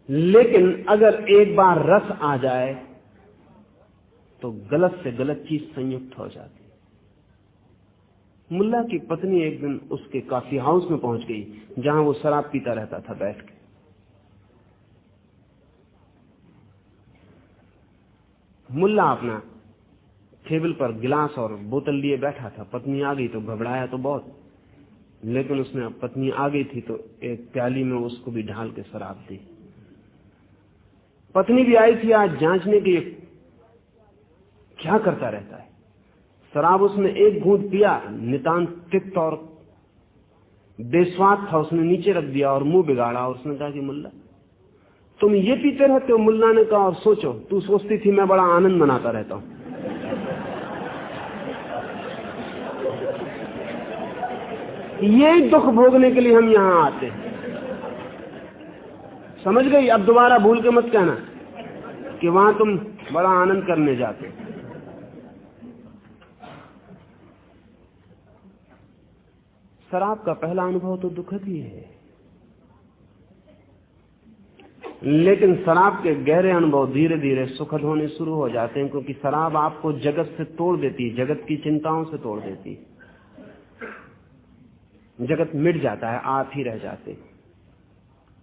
लेकिन अगर एक बार रस आ जाए तो गलत से गलत चीज संयुक्त हो जाती है। मुल्ला की पत्नी एक दिन उसके कॉफी हाउस में पहुंच गई जहां वो शराब पीता रहता था बैठ के। मुल्ला अपना टेबल पर गिलास और बोतल लिए बैठा था, पत्नी आ गई तो घबराया तो बहुत, लेकिन उसने पत्नी आ गई थी तो एक प्याली में उसको भी ढाल के शराब दी। पत्नी भी आई थी आज जांचने के लिए क्या करता रहता है। शराब उसने एक घूंट पिया, नितांत तिक्त और बेस्वाद था, उसने नीचे रख दिया और मुंह बिगाड़ा और उसने कहा कि मुल्ला तुम ये पीते रहते हो। मुल्ला ने कहा और सोचो, तू सोचती थी मैं बड़ा आनंद मनाता रहता हूं। ये दुख भोगने के लिए हम यहां आते हैं, समझ गई। अब दोबारा भूल के मत कहना कि वहां तुम बड़ा आनंद करने जाते। शराब का पहला अनुभव तो दुखद ही है, लेकिन शराब के गहरे अनुभव धीरे धीरे सुखद होने शुरू हो जाते हैं, क्योंकि शराब आपको जगत से तोड़ देती है, जगत की चिंताओं से तोड़ देती है। जगत मिट जाता है, आप ही रह जाते हैं।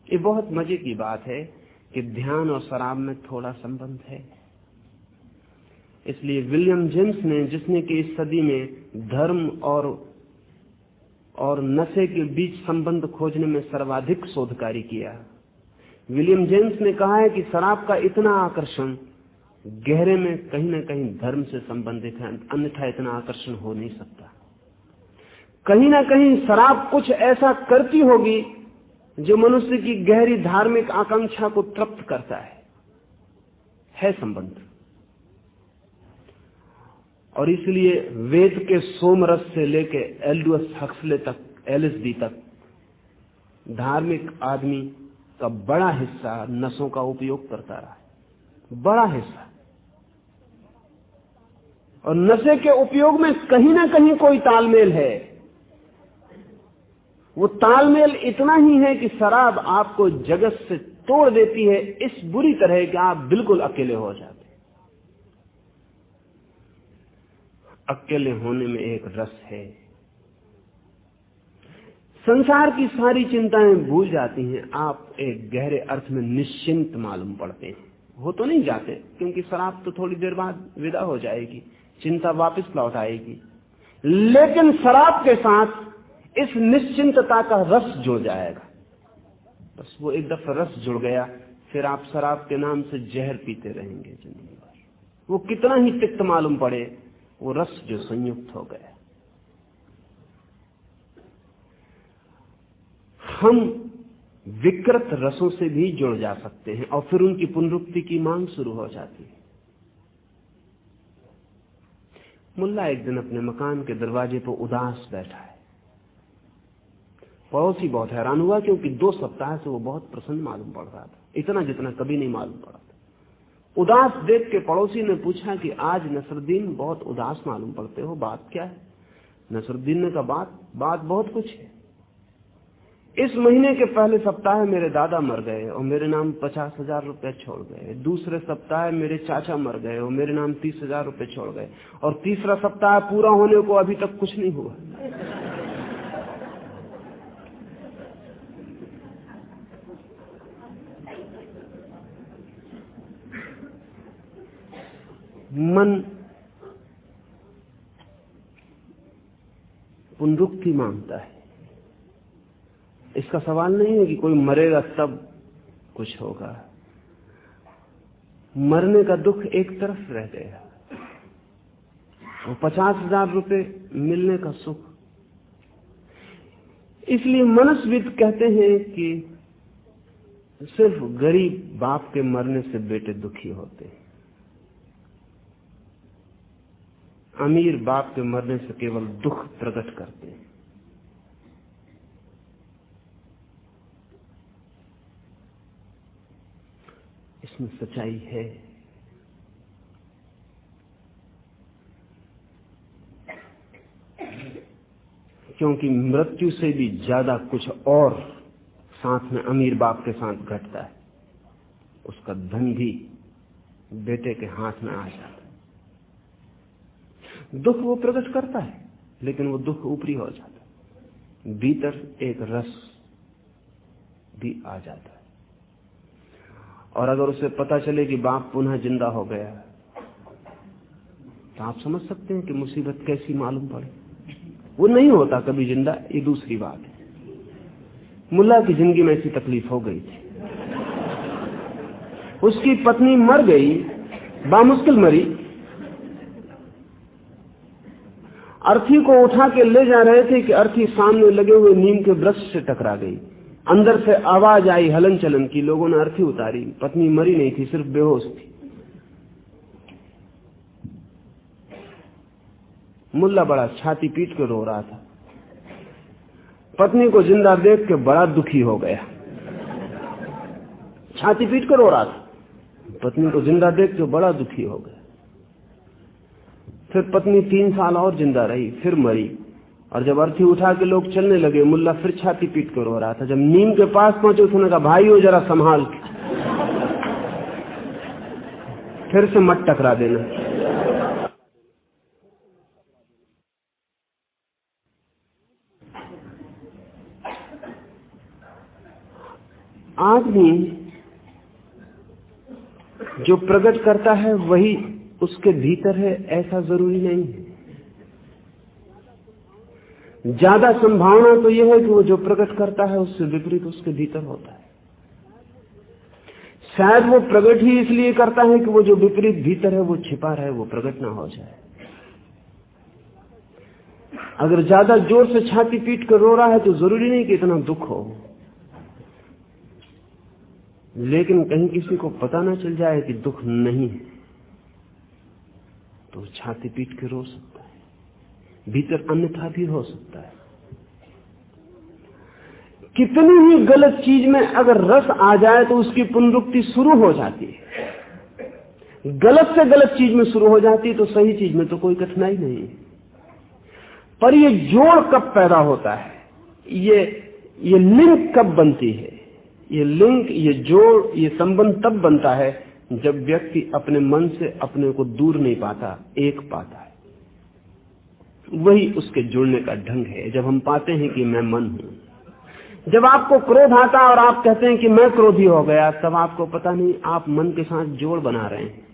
ये बहुत मजे की बात है कि ध्यान और शराब में थोड़ा संबंध है। इसलिए विलियम जेम्स ने, जिसने कि इस सदी में धर्म और नशे के बीच संबंध खोजने में सर्वाधिक शोध कार्य किया, विलियम जेम्स ने कहा है कि शराब का इतना आकर्षण गहरे में कहीं न कहीं धर्म से संबंधित है, अन्यथा इतना आकर्षण हो नहीं सकता। कहीं ना कहीं शराब कुछ ऐसा करती होगी जो मनुष्य की गहरी धार्मिक आकांक्षा को तृप्त करता है संबंध। और इसलिए वेद के सोमरस से लेके एल्डुअस हक्सले तक, एलएसडी तक, धार्मिक आदमी का बड़ा हिस्सा नसों का उपयोग करता रहा है, बड़ा हिस्सा। और नशे के उपयोग में कहीं ना कहीं कोई तालमेल है। वो तालमेल इतना ही है कि शराब आपको जगत से तोड़ देती है इस बुरी तरह कि आप बिल्कुल अकेले हो जाते। अकेले होने में एक रस है। संसार की सारी चिंताएं भूल जाती हैं, आप एक गहरे अर्थ में निश्चिंत मालूम पड़ते हैं। हो तो नहीं जाते, क्योंकि शराब तो थोड़ी देर बाद विदा हो जाएगी, चिंता वापस लौट आएगी, लेकिन शराब के साथ इस निश्चिंतता का रस जुड़ जाएगा। बस वो एक दफा रस जुड़ गया, फिर आप शराब के नाम से जहर पीते रहेंगे जिंदगी भर। वो कितना ही तिक्त मालूम पड़े, वो रस जो संयुक्त हो गया। हम विकृत रसों से भी जुड़ जा सकते हैं और फिर उनकी पुनरुक्ति की मांग शुरू हो जाती है। मुल्ला एक दिन अपने मकान के दरवाजे पर उदास बैठा है। पड़ोसी बहुत हैरान हुआ, क्योंकि 2 सप्ताह से वो बहुत प्रसन्न मालूम पड़ रहा था, इतना जितना कभी नहीं मालूम पड़ा था। उदास देख के पड़ोसी ने पूछा कि आज नसरुद्दीन बहुत उदास मालूम पड़ते हो, बात क्या है? नसरुद्दीन ने कहा, बात बहुत कुछ है। इस महीने के पहले सप्ताह मेरे दादा मर गए और मेरे नाम 50,000 रुपए छोड़ गए। दूसरे सप्ताह मेरे चाचा मर गए और मेरे नाम 30,000 रुपए छोड़ गए। और तीसरा सप्ताह पूरा होने को अभी तक कुछ नहीं हुआ। मन पुनरुक्ति मांगता है। इसका सवाल नहीं है कि कोई मरेगा तब कुछ होगा। मरने का दुख एक तरफ रह गया, वो 50,000 रुपए मिलने का सुख। इसलिए मनस्विद कहते हैं कि सिर्फ गरीब बाप के मरने से बेटे दुखी होते हैं, अमीर बाप के मरने से केवल दुख प्रकट करते हैं। इसमें सच्चाई है। क्योंकि मृत्यु से भी ज्यादा कुछ और साथ में अमीर बाप के साथ घटता है। उसका धन भी बेटे के हाथ में आ जाता है। दुख वो प्रकट करता है, लेकिन वो दुख ऊपरी हो जाता है, भीतर एक रस भी आ जाता है। और अगर उसे पता चले कि बाप पुनः जिंदा हो गया, तो आप समझ सकते हैं कि मुसीबत कैसी मालूम पड़े। वो नहीं होता कभी जिंदा, ये दूसरी बात है। मुल्ला की जिंदगी में ऐसी तकलीफ हो गई थी। उसकी पत्नी मर गई, बामुश्किल मरी। अर्थी को उठा के ले जा रहे थे कि अर्थी सामने लगे हुए नीम के वृक्ष से टकरा गई। अंदर से आवाज आई हलन चलन की, लोगों ने अर्थी उतारी। पत्नी मरी नहीं थी, सिर्फ बेहोश थी। मुल्ला बड़ा छाती पीट कर रो रहा था। पत्नी को जिंदा देख के बड़ा दुखी हो गया, छाती पीट कर रो रहा था। पत्नी को जिंदा देख के बड़ा दुखी हो गया। फिर पत्नी 3 साल और जिंदा रही, फिर मरी। और जब अर्थी उठा के लोग चलने लगे, मुल्ला फिर छाती पीट कर रो रहा था। जब नीम के पास पहुंचे, उसने कहा, भाई हो जरा संभाल के, फिर से मत टकरा देना। आदमी जो प्रकट करता है वही उसके भीतर है, ऐसा जरूरी नहीं है। ज्यादा संभावना तो यह है कि वो जो प्रकट करता है उससे विपरीत उसके भीतर होता है। शायद वो प्रकट ही इसलिए करता है कि वो जो विपरीत भीतर है वो छिपा रहे, वो प्रकट ना हो जाए। अगर ज्यादा जोर से छाती पीट कर रो रहा है तो जरूरी नहीं कि इतना दुख हो। लेकिन कहीं किसी को पता ना चल जाए कि दुख नहीं है तो छाती पीट के रो सकता है, भीतर अन्यथा भी हो सकता है। कितनी ही गलत चीज में अगर रस आ जाए तो उसकी पुनरुक्ति शुरू हो जाती है। गलत से गलत चीज में शुरू हो जाती है तो सही चीज में तो कोई कठिनाई नहीं है। पर ये जोड़ कब पैदा होता है, ये लिंक कब बनती है, ये लिंक, ये जोड़, ये संबंध तब बनता है जब व्यक्ति अपने मन से अपने को दूर नहीं पाता, एक पाता है। वही उसके जुड़ने का ढंग है। जब हम पाते हैं कि मैं मन हूं, जब आपको क्रोध आता और आप कहते हैं कि मैं क्रोधी हो गया, तब आपको पता नहीं आप मन के साथ जोड़ बना रहे हैं।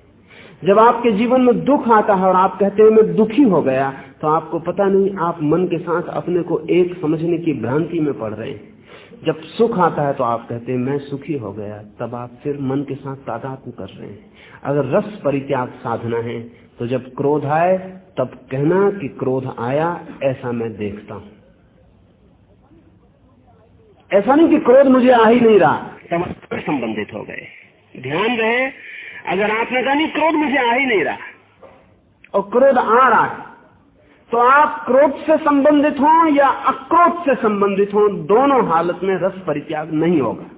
जब आपके जीवन में दुख आता है और आप कहते हैं मैं दुखी हो गया, तो आपको पता नहीं आप मन के साथ अपने को एक समझने की भ्रांति में पड़ रहे हैं। जब सुख आता है तो आप कहते हैं मैं सुखी हो गया, तब आप फिर मन के साथ तादात्म्य कर रहे हैं। अगर रस परित्याग साधना है तो जब क्रोध आए तब कहना कि क्रोध आया, ऐसा मैं देखता हूं। ऐसा नहीं कि क्रोध मुझे आ ही नहीं रहा, तब संबंधित हो गए। ध्यान रहे, अगर आपने कहा नहीं क्रोध मुझे आ ही नहीं रहा और क्रोध आ रहा है, तो आप क्रोध से संबंधित हो या अक्रोध से संबंधित हो, दोनों हालत में रस परित्याग नहीं होगा।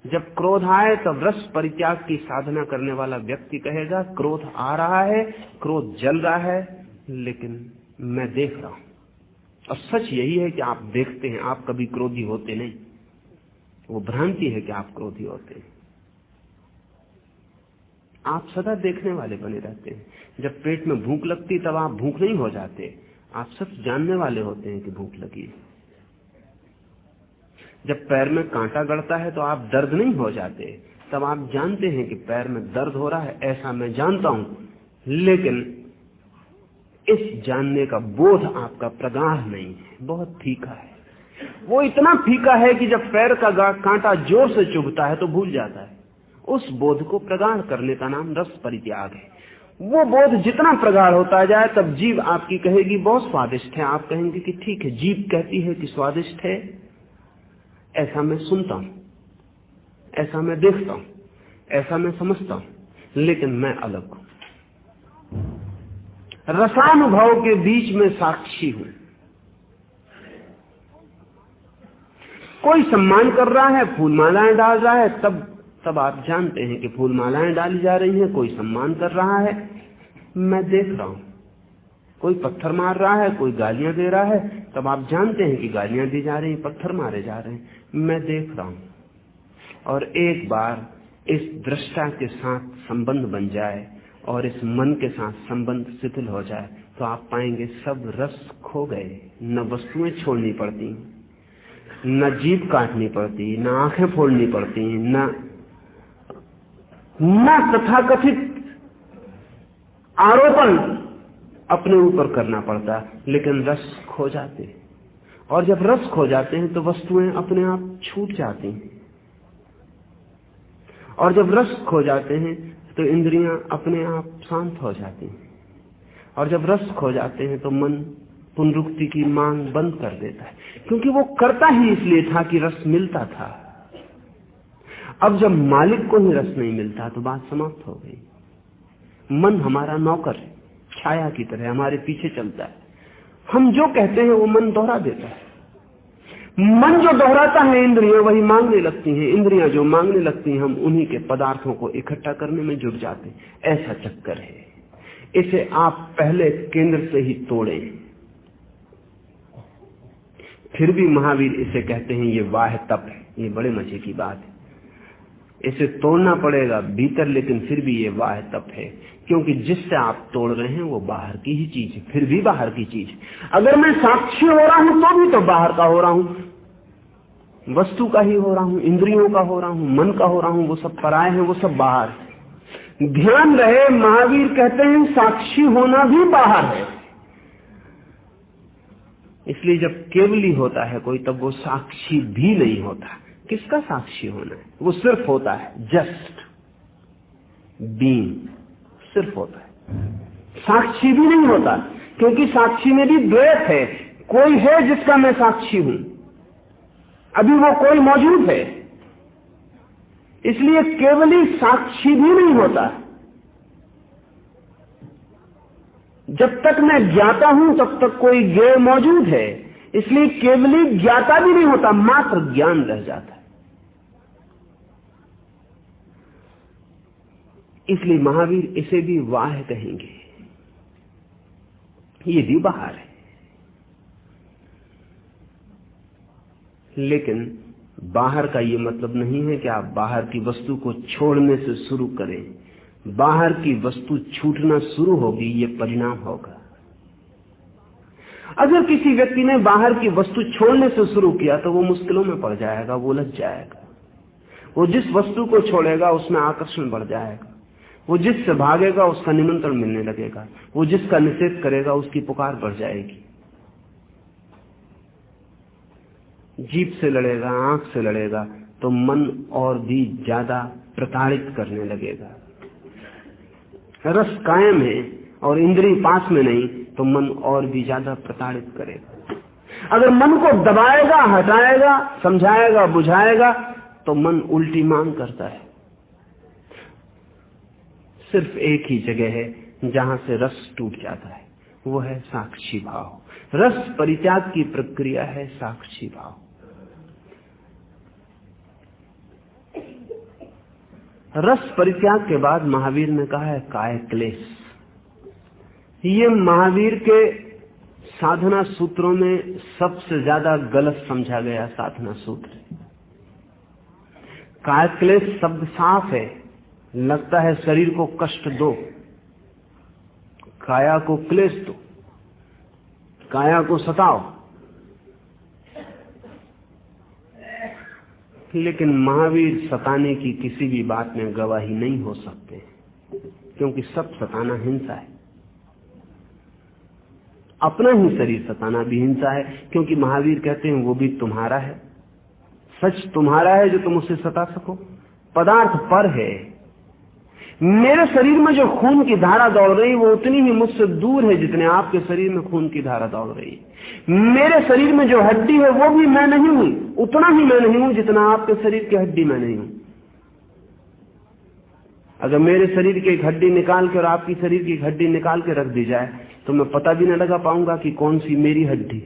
जब क्रोध आए तब रस परित्याग की साधना करने वाला व्यक्ति कहेगा क्रोध आ रहा है, क्रोध जल रहा है, लेकिन मैं देख रहा हूं। और सच यही है कि आप देखते हैं, आप कभी क्रोधी होते नहीं। वो भ्रांति है कि आप क्रोधी होते हैं। आप सदा देखने वाले बने रहते हैं। जब पेट में भूख लगती तब आप भूख नहीं हो जाते, आप सब जानने वाले होते हैं कि भूख लगी। जब पैर में कांटा गड़ता है तो आप दर्द नहीं हो जाते, तब आप जानते हैं कि पैर में दर्द हो रहा है, ऐसा मैं जानता हूं। लेकिन इस जानने का बोध आपका प्रगाढ़ नहीं है, बहुत फीका है। वो इतना फीका है कि जब पैर का कांटा जोर से चुभता है तो भूल जाता है। उस बोध को प्रगाढ़ करने का नाम रस परित्याग है। वो बोध जितना प्रगाढ़ होता जाए तब जीभ आपकी कहेगी बहुत स्वादिष्ट है, आप कहेंगे कि ठीक है। जीभ कहती है कि स्वादिष्ट है, ऐसा मैं सुनता हूं, ऐसा मैं देखता हूं, ऐसा मैं समझता हूं, लेकिन मैं अलग हूं। रसानुभव के बीच में साक्षी हूं। कोई सम्मान कर रहा है, फूलमालाएं डाल रहा है, तब आप जानते हैं कि फूलमालाएं डाली जा रही हैं, कोई सम्मान कर रहा है, मैं देख रहा हूं। कोई पत्थर मार रहा है, कोई गालियां दे रहा है, तब आप जानते हैं कि गालियां दी जा रही, पत्थर मारे जा रहे हैं, मैं देख रहा हूं। और एक बार इस दृष्टा के साथ संबंध बन जाए और इस मन के साथ संबंध शिथिल हो जाए तो आप पाएंगे सब रस खो गए। न वस्तुएं छोड़नी पड़ती, न जीभ काटनी पड़ती, न आंखें फोड़नी पड़ती, न तथाकथित आरोपण अपने ऊपर करना पड़ता, लेकिन रस खो जाते। और जब रस खो जाते हैं तो वस्तुएं अपने आप छूट जाती हैं। और जब रस खो जाते हैं तो इंद्रियां अपने आप शांत हो जाती हैं। और जब रस खो जाते हैं तो मन पुनरुक्ति की मांग बंद कर देता है, क्योंकि वो करता ही इसलिए था कि रस मिलता था। अब जब मालिक को ही रस नहीं मिलता तो बात समाप्त हो गई। मन हमारा नौकर है, छाया की तरह हमारे पीछे चलता है। हम जो कहते हैं वो मन दोहरा देता है। मन जो दोहराता है इंद्रियां वही मांगने लगती हैं, इंद्रियां जो मांगने लगती हैं हम उन्हीं के पदार्थों को इकट्ठा करने में जुट जाते हैं। ऐसा चक्कर है। इसे आप पहले केंद्र से ही तोड़ें। फिर भी महावीर इसे कहते हैं ये वाह तप है। ये बड़े मजे की बात है। इसे तोड़ना पड़ेगा भीतर, लेकिन फिर भी ये वाह तप है, क्योंकि जिससे आप तोड़ रहे हैं वो बाहर की ही चीज है, फिर भी बाहर की चीज। अगर मैं साक्षी हो रहा हूं तो भी तो बाहर का हो रहा हूं, वस्तु का ही हो रहा हूं, इंद्रियों का हो रहा हूं, मन का हो रहा हूं, वो सब पराये हैं, वो सब बाहर है। ध्यान रहे, महावीर कहते हैं साक्षी होना भी बाहर है। इसलिए जब केवली होता है कोई, तब वो साक्षी भी नहीं होता। किसका साक्षी होना है? वो सिर्फ होता है, जस्ट बीइंग, सिर्फ होता है, साक्षी भी नहीं होता, क्योंकि साक्षी में भी द्वैत है। कोई है जिसका मैं साक्षी हूं, अभी वो कोई मौजूद है, इसलिए केवली साक्षी भी नहीं होता। जब तक मैं ज्ञाता हूं तब तक कोई ज्ञेय मौजूद है, इसलिए केवली ज्ञाता भी नहीं होता, मात्र ज्ञान रह जाता है। इसलिए महावीर इसे भी वाह कहेंगे, ये भी बाहर है। लेकिन बाहर का ये मतलब नहीं है कि आप बाहर की वस्तु को छोड़ने से शुरू करें। बाहर की वस्तु छूटना शुरू होगी, ये परिणाम होगा। अगर किसी व्यक्ति ने बाहर की वस्तु छोड़ने से शुरू किया तो वो मुश्किलों में पड़ जाएगा, वो उलझ जाएगा। वो जिस वस्तु को छोड़ेगा उसमें आकर्षण बढ़ जाएगा, वो जिससे भागेगा उसका निमंत्रण मिलने लगेगा, वो जिसका निषेध करेगा उसकी पुकार बढ़ जाएगी। जीभ से लड़ेगा, आंख से लड़ेगा तो मन और भी ज्यादा प्रताड़ित करने लगेगा। रस कायम है और इंद्रिय पास में नहीं तो मन और भी ज्यादा प्रताड़ित करेगा। अगर मन को दबाएगा, हटाएगा, समझाएगा, बुझाएगा तो मन उल्टी मांग करता है। सिर्फ एक ही जगह है जहां से रस टूट जाता है, वो है साक्षी भाव। रस परित्याग की प्रक्रिया है साक्षी भाव। रस परित्याग के बाद महावीर ने कहा है काय क्लेश। ये महावीर के साधना सूत्रों में सबसे ज्यादा गलत समझा गया साधना सूत्र। काय क्लेश शब्द साफ है, लगता है शरीर को कष्ट दो, काया को क्लेश दो, काया को सताओ। लेकिन महावीर सताने की किसी भी बात में गवाही नहीं हो सकते, क्योंकि सब सताना हिंसा है। अपना ही शरीर सताना भी हिंसा है, क्योंकि महावीर कहते हैं वो भी तुम्हारा है। सच तुम्हारा है जो तुम उसे सता सको। पदार्थ पर है। मेरे शरीर में जो खून की धारा दौड़ रही वो उतनी ही मुझसे दूर है जितने आपके शरीर में खून की धारा दौड़ रही है। मेरे शरीर में जो हड्डी है वो भी मैं नहीं हूं, उतना ही मैं नहीं हूं जितना आपके शरीर की हड्डी मैं नहीं हूं। अगर मेरे शरीर की एक हड्डी निकाल के और आपकी शरीर की एक हड्डी निकाल के रख दी जाए तो मैं पता भी न लगा पाऊंगा कि कौन सी मेरी हड्डी,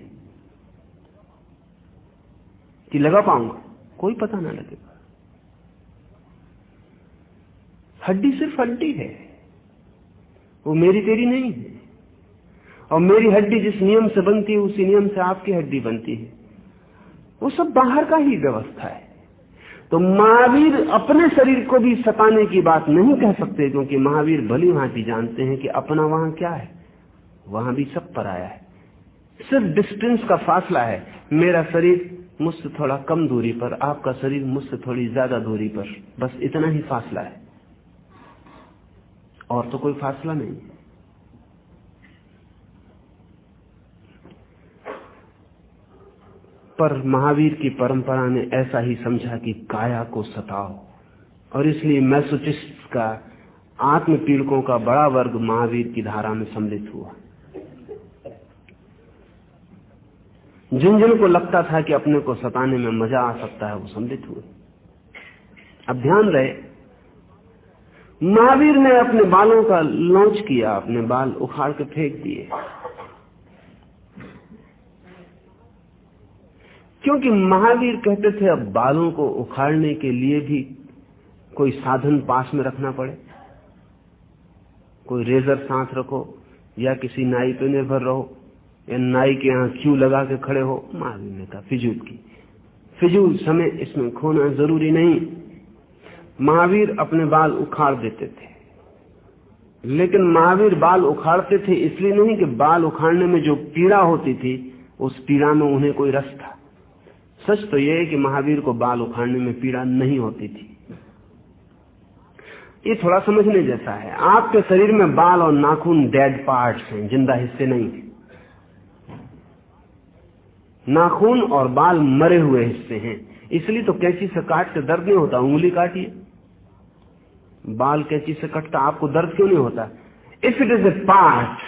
कि लगा पाऊंगा, कोई पता ना लगेगा। हड्डी सिर्फ हड्डी है, वो मेरी तेरी नहीं है। और मेरी हड्डी जिस नियम से बनती है उसी नियम से आपकी हड्डी बनती है। वो सब बाहर का ही व्यवस्था है। तो महावीर अपने शरीर को भी सताने की बात नहीं कह सकते, क्योंकि महावीर भली भांति जानते हैं कि अपना वहां क्या है, वहां भी सब पराया है। सिर्फ डिस्टेंस का फासला है। मेरा शरीर मुझसे थोड़ा कम दूरी पर, आपका शरीर मुझसे थोड़ी ज्यादा दूरी पर, बस इतना ही फासला है, और तो कोई फासला नहीं है। पर महावीर की परंपरा ने ऐसा ही समझा कि काया को सताओ, और इसलिए मैसोचिस्ट का, आत्म पीड़कों का बड़ा वर्ग महावीर की धारा में सम्मिलित हुआ। जिन जिन को लगता था कि अपने को सताने में मजा आ सकता है वो सम्मिलित हुए। अब ध्यान रहे, महावीर ने अपने बालों का लॉन्च किया, अपने बाल उखाड़ के फेंक दिए, क्योंकि महावीर कहते थे अब बालों को उखाड़ने के लिए भी कोई साधन पास में रखना पड़े, कोई रेजर साथ रखो, या किसी नाई पे निर्भर रहो, या नाई के यहाँ क्यू लगा के खड़े हो। महावीर ने कहा फिजूल समय इसमें खोना जरूरी नहीं। महावीर अपने बाल उखाड़ देते थे, लेकिन महावीर बाल उखाड़ते थे इसलिए नहीं कि बाल उखाड़ने में जो पीड़ा होती थी उस पीड़ा में उन्हें कोई रस था। सच तो यह है कि महावीर को बाल उखाड़ने में पीड़ा नहीं होती थी। ये थोड़ा समझने जैसा है। आपके शरीर में बाल और नाखून डेड पार्ट्स हैं, जिंदा हिस्से नहीं। नाखून और बाल मरे हुए हिस्से हैं, इसलिए तो कैंची से काट के दर्द नहीं होता। उंगली काटिए, बाल कैंची से कटता, आपको दर्द क्यों नहीं होता? If it is a part,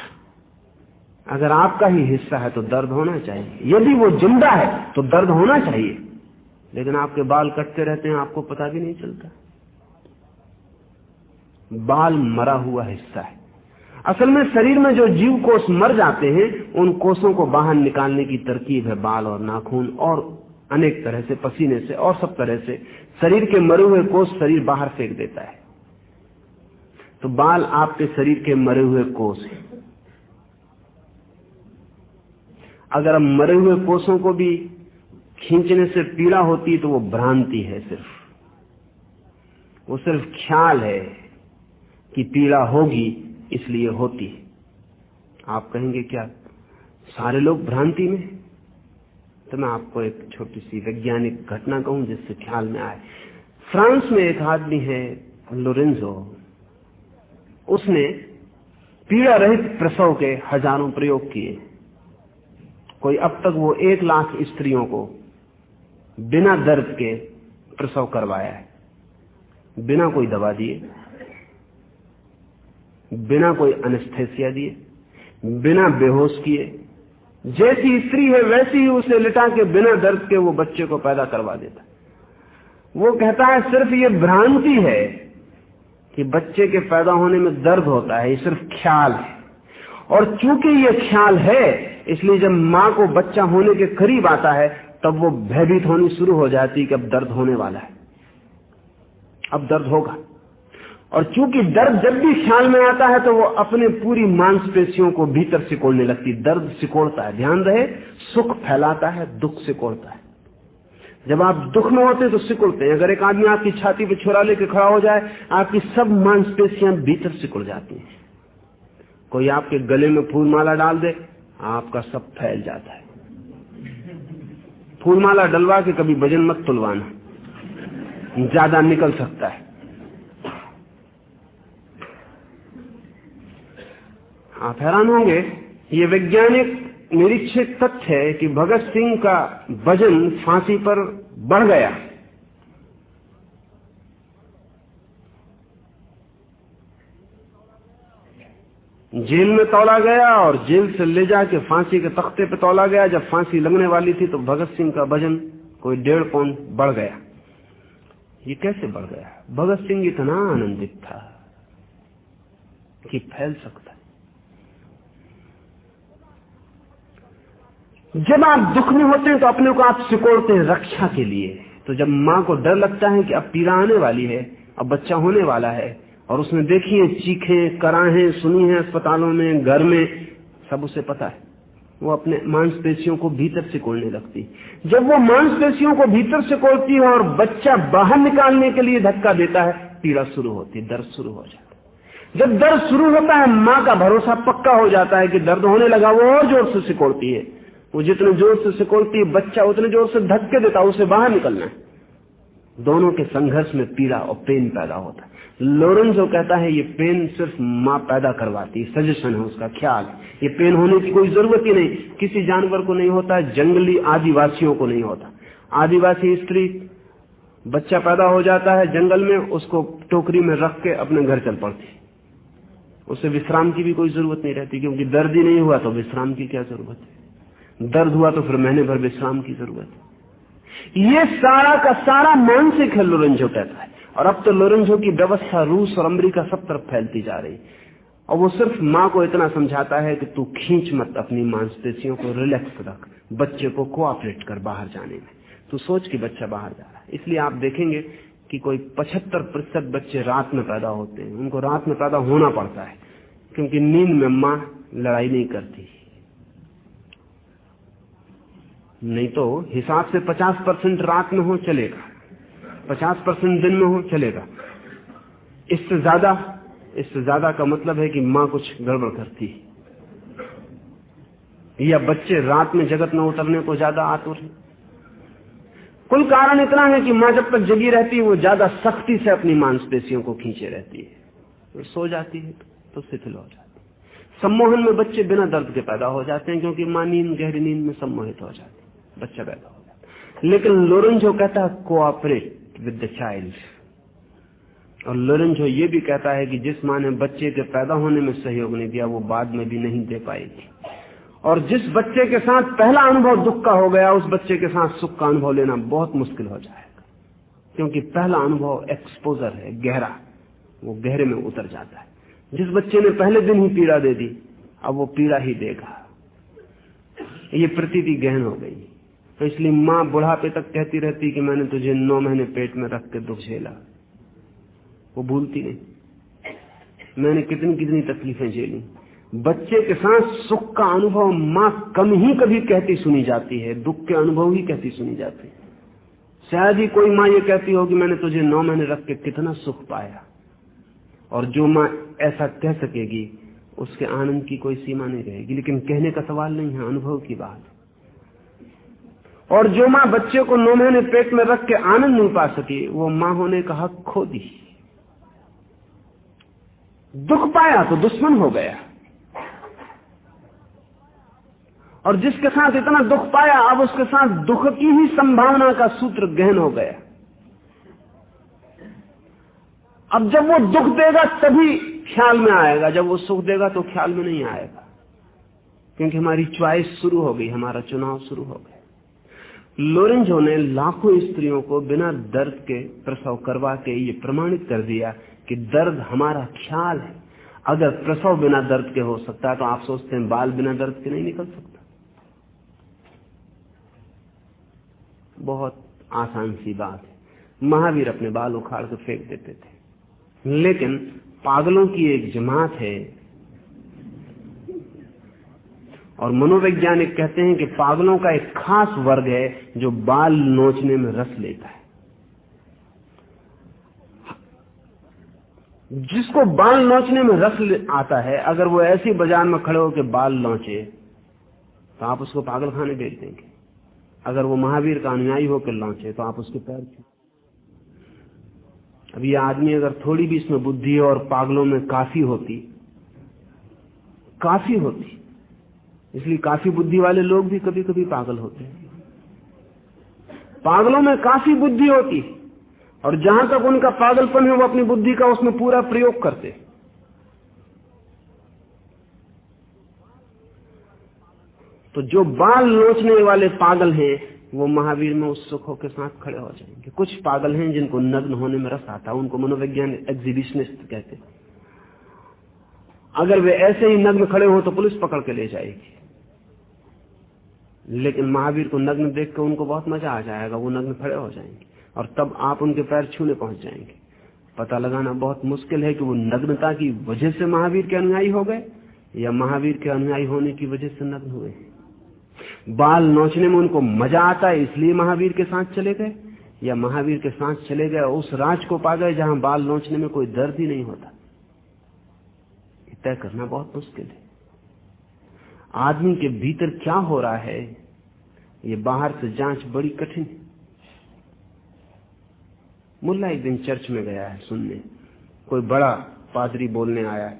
अगर आपका ही हिस्सा है तो दर्द होना चाहिए। यदि वो जिंदा है तो दर्द होना चाहिए, लेकिन आपके बाल कटते रहते हैं, आपको पता भी नहीं चलता। बाल मरा हुआ हिस्सा है। असल में शरीर में जो जीव कोष मर जाते हैं उन कोषों को बाहर निकालने की तरकीब है बाल और नाखून और अनेक तरह से, पसीने से और सब तरह से शरीर के मरे हुए कोष शरीर बाहर फेंक देता है। तो बाल आपके शरीर के मरे हुए कोष हैं। अगर हम मरे हुए कोषों को भी खींचने से पीड़ा होती तो वो भ्रांति है, वो सिर्फ ख्याल है कि पीड़ा होगी इसलिए होती है। आप कहेंगे क्या सारे लोग भ्रांति में? तो मैं आपको एक छोटी सी वैज्ञानिक घटना कहूं जिससे ख्याल में आए। फ्रांस में एक आदमी है लोरेंजो, उसने पीड़ा रहित प्रसव के हजारों प्रयोग किए। कोई अब तक वो 1 लाख स्त्रियों को बिना दर्द के प्रसव करवाया है, बिना कोई दवा दिए, बिना कोई एनेस्थेसिया दिए, बिना बेहोश किए। जैसी स्त्री है वैसी ही उसे लिटा के बिना दर्द के वो बच्चे को पैदा करवा देता। वो कहता है सिर्फ ये भ्रांति है कि बच्चे के पैदा होने में दर्द होता है, ये सिर्फ ख्याल है। और चूंकि ये ख्याल है इसलिए जब मां को बच्चा होने के करीब आता है तब वो भयभीत होनी शुरू हो जाती कि अब दर्द होने वाला है, अब दर्द होगा। और चूंकि दर्द जब भी ख्याल में आता है तो वो अपने पूरी मांसपेशियों को भीतर सिकोड़ने लगती। दर्द सिकोड़ता है, ध्यान रहे, सुख फैलाता है, दुख सिकोड़ता है। जब आप दुख में होते तो सिकुड़ते हैं। अगर एक आदमी आपकी छाती पे छुरा लेके खड़ा हो जाए आपकी सब मांसपेशियां भीतर सिकुड़ जाती हैं। कोई आपके गले में फूलमाला डाल दे आपका सब फैल जाता है। फूलमाला डलवा के कभी वजन मत तुलवाना, ज्यादा निकल सकता है। आप हैरान होंगे, ये वैज्ञानिक निरीक्षित तथ्य है कि भगत सिंह का वजन फांसी पर बढ़ गया। जेल में तौला गया और जेल से ले जाके फांसी के तख्ते पे तौला गया। जब फांसी लगने वाली थी तो भगत सिंह का वजन कोई 1.5 पौंड बढ़ गया। ये कैसे बढ़ गया? भगत सिंह इतना आनंदित था कि फैल सकता है। जब आप दुख में होते हैं तो अपने को आप सिकोड़ते हैं रक्षा के लिए। तो जब मां को डर लगता है कि अब पीड़ा आने वाली है, अब बच्चा होने वाला है, और उसने देखी है चीखें कराहें सुनी है अस्पतालों में, घर में, सब उसे पता है, वो अपने मांसपेशियों को भीतर सिकोड़ने लगती। जब वो मांसपेशियों को भीतर सिकोड़ती है और बच्चा बाहर निकालने के लिए धक्का देता है, पीड़ा शुरू होती, दर्द शुरू हो जाता है। जब दर्द शुरू होता है मां का भरोसा पक्का हो जाता है कि दर्द होने लगा, वो और जोर से सिकोड़ती है। वो जितने जोर से सिकोड़ती है बच्चा उतने जोर से धक्के देता, उसे बाहर निकलना है। दोनों के संघर्ष में पीड़ा और पेन पैदा होता है। लोरेंजो कहता है ये पेन सिर्फ मां पैदा करवाती, सजेशन है उसका, ख्याल। ये पेन होने की कोई जरूरत ही नहीं, किसी जानवर को नहीं होता, जंगली आदिवासियों को नहीं होता। आदिवासी स्त्री बच्चा पैदा हो जाता है जंगल में, उसको टोकरी में रख के अपने घर चल पड़ती, उसे विश्राम की भी कोई जरूरत नहीं रहती, क्योंकि दर्द ही नहीं हुआ तो विश्राम की क्या जरूरत है। दर्द हुआ तो फिर महीने भर विश्राम की जरूरत है। ये सारा का सारा मानसिक है, लोरेंजो कहता है। और अब तो लोरेंजो की व्यवस्था रूस और अमेरिका सब तरफ फैलती जा रही, और वो सिर्फ मां को इतना समझाता है कि तू खींच मत अपनी मांसपेशियों को, रिलैक्स रख, बच्चे को कोऑपरेट कर बाहर जाने में। तू सोच कि बच्चा बाहर जा रहा है। इसलिए आप देखेंगे कि कोई 75% बच्चे रात में पैदा होते हैं। उनको रात में पैदा होना पड़ता है क्योंकि नींद में मां लड़ाई नहीं करती। नहीं तो हिसाब से 50% रात में हो चलेगा, 50% दिन में हो चलेगा। इससे ज्यादा का मतलब है कि मां कुछ गड़बड़ करती है, या बच्चे रात में जगत में उतरने को ज्यादा आतुर है। कुल कारण इतना है कि मां जब तक जगी रहती है वो ज्यादा सख्ती से अपनी मांसपेशियों को खींचे रहती है। वो सो जाती है तो शिथिल हो जाती है। सम्मोहन में बच्चे बिना दर्द के पैदा हो जाते हैं क्योंकि मां गहरी नींद में सम्मोहित हो जाती है, बच्चा पैदा हो जाता है। लेकिन लोरेंजो कहता है कोऑपरेट विद द चाइल्ड। और लोरेंजो ये भी कहता है कि जिस मां ने बच्चे के पैदा होने में सहयोग नहीं दिया वो बाद में भी नहीं दे पाएगी। और जिस बच्चे के साथ पहला अनुभव दुख का हो गया उस बच्चे के साथ सुख का अनुभव लेना बहुत मुश्किल हो जाएगा, क्योंकि पहला अनुभव एक्सपोजर है, गहरा, वो गहरे में उतर जाता है। जिस बच्चे ने पहले दिन ही पीड़ा दे दी, अब वो पीड़ा ही देगा। ये प्रतीति गहन हो गई। तो इसलिए माँ बुढ़ापे तक कहती रहती कि मैंने तुझे 9 महीने पेट में रख के दुख झेला। वो भूलती नहीं, मैंने कितनी कितनी तकलीफें झेली। बच्चे के साथ सुख का अनुभव माँ कम ही कभी कहती सुनी जाती है, दुख के अनुभव ही कहती सुनी जाती है। शायद ही कोई माँ ये कहती हो कि मैंने तुझे 9 महीने रख के कितना सुख पाया। और जो माँ ऐसा कह सकेगी उसके आनंद की कोई सीमा नहीं रहेगी। लेकिन कहने का सवाल नहीं है, अनुभव की बात। और जो माँ बच्चे को 9 महीने पेट में रख के आनंद नहीं पा सकी, वो माँ होने का हक खो दी। दुख पाया तो दुश्मन हो गया। और जिसके साथ इतना दुख पाया, अब उसके साथ दुख की ही संभावना का सूत्र गहन हो गया। अब जब वो दुख देगा तभी ख्याल में आएगा, जब वो सुख देगा तो ख्याल में नहीं आएगा, क्योंकि हमारी चॉइस शुरू हो गई, हमारा चुनाव शुरू हो गया। लोरेंजो ने लाखों स्त्रियों को बिना दर्द के प्रसव करवा के ये प्रमाणित कर दिया कि दर्द हमारा ख्याल है। अगर प्रसव बिना दर्द के हो सकता है तो आप सोचते हैं बाल बिना दर्द के नहीं निकल सकता? बहुत आसान सी बात है। महावीर अपने बाल उखाड़ के फेंक देते थे। लेकिन पागलों की एक जमात है, और मनोवैज्ञानिक कहते हैं कि पागलों का एक खास वर्ग है जो बाल नोचने में रस लेता है। जिसको बाल नोचने में रस आता है, अगर वो ऐसी बाजार में खड़े होकर बाल नोचे तो आप उसको पागल खाने भेज देंगे। अगर वो महावीर का अनुयायी होकर नोचे तो आप उसके पैर छू। अब ये आदमी अगर थोड़ी भी इसमें बुद्धि और पागलों में काफी होती, इसलिए काफी बुद्धि वाले लोग भी कभी कभी पागल होते हैं। पागलों में काफी बुद्धि होती, और जहां तक उनका पागलपन है वो अपनी बुद्धि का उसमें पूरा प्रयोग करते। तो जो बाल नोचने वाले पागल हैं वो महावीर में उत्सुक होकर साथ खड़े हो जाएंगे। कुछ पागल हैं जिनको नग्न होने में रस आता है, उनको मनोवैज्ञानिक एग्जिबिशनिस्ट कहते हैं। अगर वे ऐसे ही नग्न खड़े हो तो पुलिस पकड़ के ले जाएगी। लेकिन महावीर को नग्न देख कर उनको बहुत मजा आ जाएगा, वो नग्न खड़े हो जाएंगे और तब आप उनके पैर छूने पहुंच जाएंगे। पता लगाना बहुत मुश्किल है कि वो नग्नता की वजह से महावीर के अनुयायी हो गए या महावीर के अनुयायी होने की वजह से नग्न हुए। बाल नोचने में उनको मजा आता है इसलिए महावीर के साथ चले गए, या महावीर के साथ चले गए उस राज को पा गए जहां बाल नोचने में कोई दर्द ही नहीं होता। तय करना बहुत मुश्किल है। आदमी के भीतर क्या हो रहा है ये बाहर से जांच बड़ी कठिन है। मुल्ला एक दिन चर्च में गया है सुनने, कोई बड़ा पादरी बोलने आया है,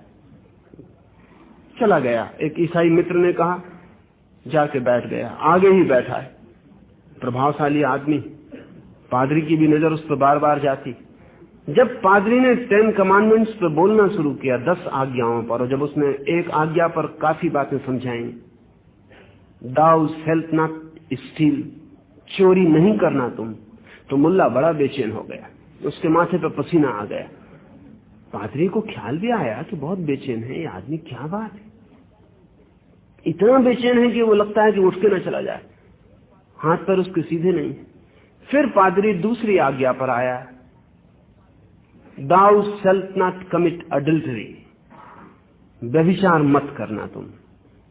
चला गया। एक ईसाई मित्र ने कहा, जाके बैठ गया, आगे ही बैठा है। प्रभावशाली आदमी, पादरी की भी नजर उस पर बार बार जाती। जब पादरी ने 10 कमांडमेंट्स पर बोलना शुरू किया, 10 आज्ञाओं पर, और जब उसने एक आज्ञा पर काफी बातें समझाई, दाउ शेल्ट नॉट स्टील, चोरी नहीं करना तुम, तो मुल्ला बड़ा बेचैन हो गया, उसके माथे पर पसीना आ गया। पादरी को ख्याल भी आया कि बहुत बेचैन है ये आदमी, क्या बात है, इतना बेचैन है कि वो लगता है कि उठ के न चला जाए, हाथ पर उसके सीधे नहीं। फिर पादरी दूसरी आज्ञा पर आया, thou shalt not commit adultery, व्यभिचार मत करना तुम।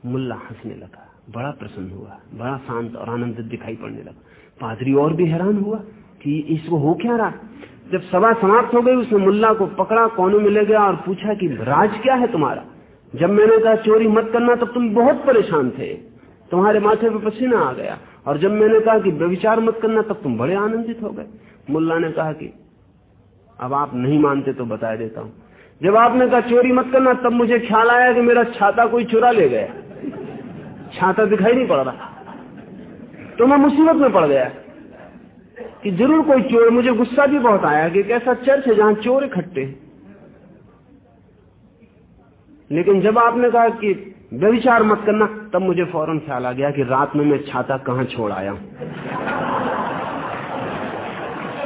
मुल्ला हंसने लगा, बड़ा प्रसन्न हुआ, बड़ा शांत और आनंदित दिखाई पड़ने लगा। पादरी और भी हैरान हुआ कि इसको हो क्या रहा। जब सभा समाप्त हो गई उसने मुल्ला को पकड़ा, कोने में ले गया और पूछा कि राज क्या है तुम्हारा। जब मैंने कहा चोरी मत करना तब तुम बहुत परेशान थे, तुम्हारे माथे पे पसीना आ गया, और जब मैंने कहा कि व्यभिचार मत करना तब तुम बड़े आनंदित हो गए। मुल्ला ने कहा कि अब आप नहीं मानते तो बता देता हूं, जब आपने कहा चोरी मत करना तब मुझे ख्याल आया कि मेरा छाता कोई चुरा ले गया, छाता दिखाई नहीं पड़ रहा, तो मैं मुसीबत में पड़ गया कि जरूर कोई चोर। मुझे गुस्सा भी बहुत आया कि कैसा चर्च है जहां चोर इकट्ठे हैं। लेकिन जब आपने कहा कि व्यभिचार मत करना तब मुझे फौरन ख्याल आ गया कि रात में मैं छाता कहां छोड़ आया हूं।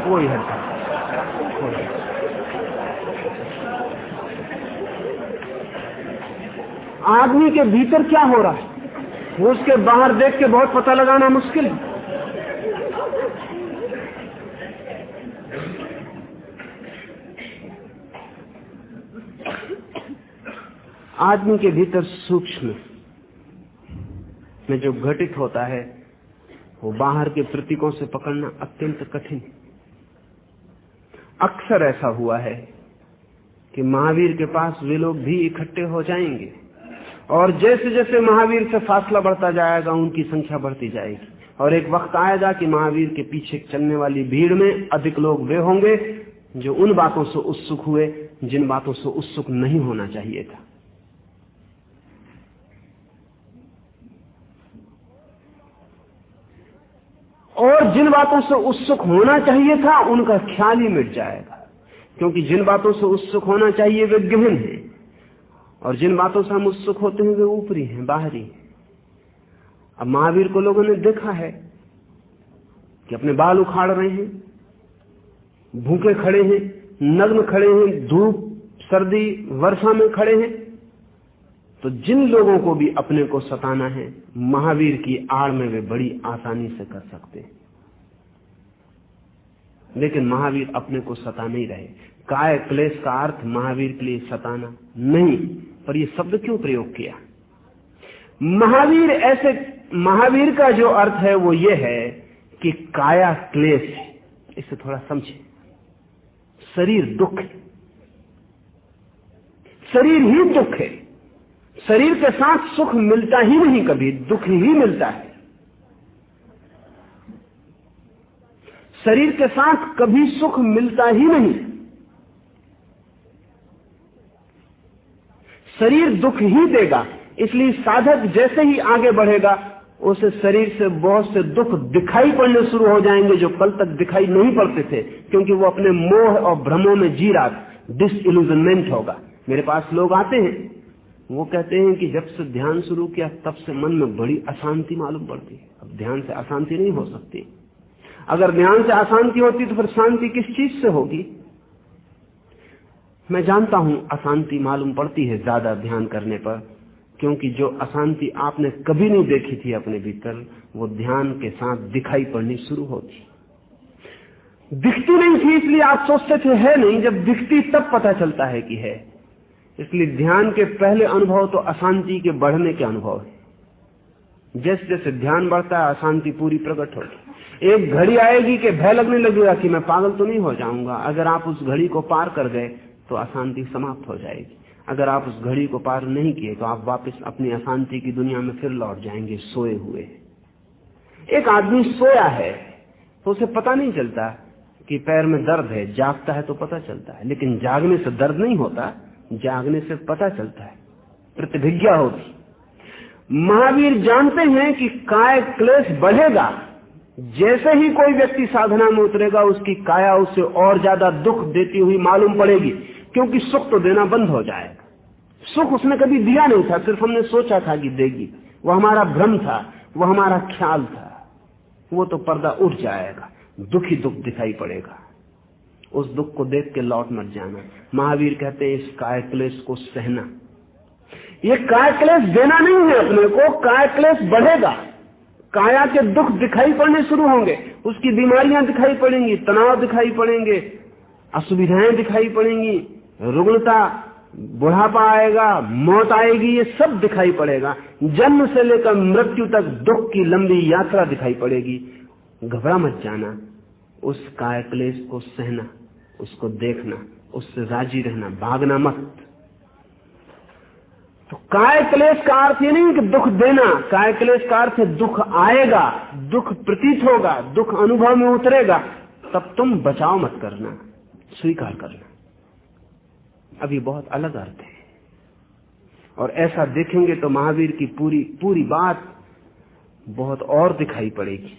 कोई है आदमी के भीतर क्या हो रहा है वो उसके बाहर देख के बहुत पता लगाना मुश्किल है। आदमी के भीतर सूक्ष्म में जो घटित होता है वो बाहर के प्रतीकों से पकड़ना अत्यंत कठिन। अक्सर ऐसा हुआ है कि महावीर के पास वे लोग भी इकट्ठे हो जाएंगे और जैसे जैसे महावीर से फासला बढ़ता जाएगा उनकी संख्या बढ़ती जाएगी और एक वक्त आएगा कि महावीर के पीछे चलने वाली भीड़ में अधिक लोग वे होंगे जो उन बातों से उत्सुक हुए जिन बातों से उत्सुक नहीं होना चाहिए था। और जिन बातों से उत्सुक होना चाहिए था उनका ख्याल ही मिट जाएगा, क्योंकि जिन बातों से उत्सुक होना चाहिए वे गहन हैं और जिन बातों से हम उत्सुक होते हैं वे ऊपरी हैं, बाहरी हैं। अब महावीर को लोगों ने देखा है कि अपने बाल उखाड़ रहे हैं, भूखे खड़े हैं, नग्न खड़े हैं, धूप सर्दी वर्षा में खड़े हैं। तो जिन लोगों को भी अपने को सताना है महावीर की आड़ में वे बड़ी आसानी से कर सकते हैं। लेकिन महावीर अपने को सता नहीं रहे। काय क्लेश का अर्थ महावीर के लिए सताना नहीं, पर यह शब्द क्यों प्रयोग किया? महावीर का जो अर्थ है वो ये है कि काया क्लेश, इसे थोड़ा समझे। शरीर दुख है, शरीर ही दुख है। शरीर के साथ सुख मिलता ही नहीं, कभी दुख ही मिलता है। शरीर के साथ कभी सुख मिलता ही नहीं। शरीर दुख ही देगा। इसलिए साधक जैसे ही आगे बढ़ेगा उसे शरीर से बहुत से दुख दिखाई पड़ने शुरू हो जाएंगे जो कल तक दिखाई नहीं पड़ते थे, क्योंकि वो अपने मोह और भ्रमों में जी रहा था। डिसइल्यूजनमेंट होगा। मेरे पास लोग आते हैं, वो कहते हैं कि जब से ध्यान शुरू किया तब से मन में बड़ी अशांति मालूम पड़ती है। अब ध्यान से अशांति नहीं हो सकती। अगर ध्यान से अशांति होती तो फिर शांति किस चीज से होगी? मैं जानता हूं अशांति मालूम पड़ती है ज्यादा ध्यान करने पर, क्योंकि जो अशांति आपने कभी नहीं देखी थी अपने भीतर वो ध्यान के साथ दिखाई पड़नी शुरू होती। दिखती नहीं थी इसलिए आप सोचते थे है नहीं, जब दिखती तब पता चलता है कि है। इसलिए ध्यान के पहले अनुभव तो अशांति के बढ़ने के अनुभव है। जैसे जैसे ध्यान बढ़ता है अशांति पूरी प्रकट होगी। एक घड़ी आएगी कि भय लगने लगेगा कि मैं पागल तो नहीं हो जाऊंगा। अगर आप उस घड़ी को पार कर गए तो अशांति समाप्त हो जाएगी। अगर आप उस घड़ी को पार नहीं किए तो आप वापस अपनी अशांति की दुनिया में फिर लौट जाएंगे सोए हुए। एक आदमी सोया है तो उसे पता नहीं चलता कि पैर में दर्द है, जागता है तो पता चलता है। लेकिन जागने से दर्द नहीं होता, जागने से पता चलता है, प्रतिभिज्ञा होती। महावीर जानते हैं कि काय क्लेश बढ़ेगा। जैसे ही कोई व्यक्ति साधना में उतरेगा उसकी काया उसे और ज्यादा दुख देती हुई मालूम पड़ेगी, क्योंकि सुख तो देना बंद हो जाएगा। सुख उसने कभी दिया नहीं था, सिर्फ हमने सोचा था कि देगी। वो हमारा भ्रम था, वो हमारा ख्याल था। वो तो पर्दा उठ जाएगा, दुख ही दुख दिखाई पड़ेगा। उस दुख को देख के लौट मत जाना। महावीर कहते हैं इस काय क्लेश को सहना। ये काय क्लेश देना नहीं है अपने को, काय क्लेश बढ़ेगा। काया के दुख दिखाई पड़ने शुरू होंगे, उसकी बीमारियां दिखाई पड़ेंगी, तनाव दिखाई पड़ेंगे, असुविधाएं दिखाई पड़ेंगी, रुग्णता, बुढ़ापा आएगा, मौत आएगी, ये सब दिखाई पड़ेगा। जन्म से लेकर मृत्यु तक दुख की लंबी यात्रा दिखाई पड़ेगी। घबरा मत जाना, उस काय क्लेश को सहना, उसको देखना, उससे राजी रहना, भागना मत। तो काय क्लेश का अर्थ ये नहीं कि दुख देना। काय क्लेश का अर्थ है दुख आएगा, दुख प्रतीत होगा, दुख अनुभव में उतरेगा, तब तुम बचाव मत करना, स्वीकार करना। अब ये बहुत अलग अर्थ है। और ऐसा देखेंगे तो महावीर की पूरी बात बहुत और दिखाई पड़ेगी।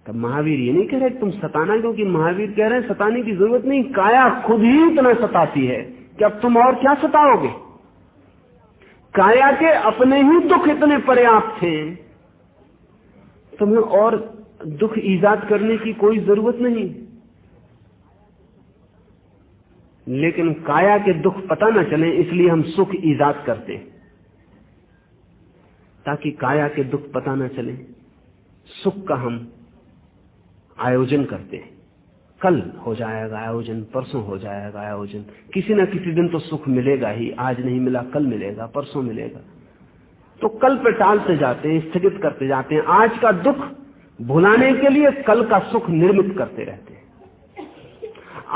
तब महावीर ये नहीं कह रहे तुम सताना, क्योंकि महावीर कह रहे हैं सताने की जरूरत नहीं, काया खुद ही इतना सताती है कि अब तुम और क्या सताओगे। काया के अपने ही दुख इतने पर्याप्त हैं, तुम्हें और दुख ईजाद करने की कोई जरूरत नहीं। लेकिन काया के दुख पता न चले इसलिए हम सुख ईजाद करते हैं, ताकि काया के दुख पता न चले। सुख का हम आयोजन करते हैं, कल हो जाएगा आयोजन, परसों हो जाएगा आयोजन, किसी न किसी दिन तो सुख मिलेगा ही, आज नहीं मिला कल मिलेगा, परसों मिलेगा, तो कल पे टालते जाते हैं, स्थगित करते जाते हैं। आज का दुख भुलाने के लिए कल का सुख निर्मित करते रहते हैं।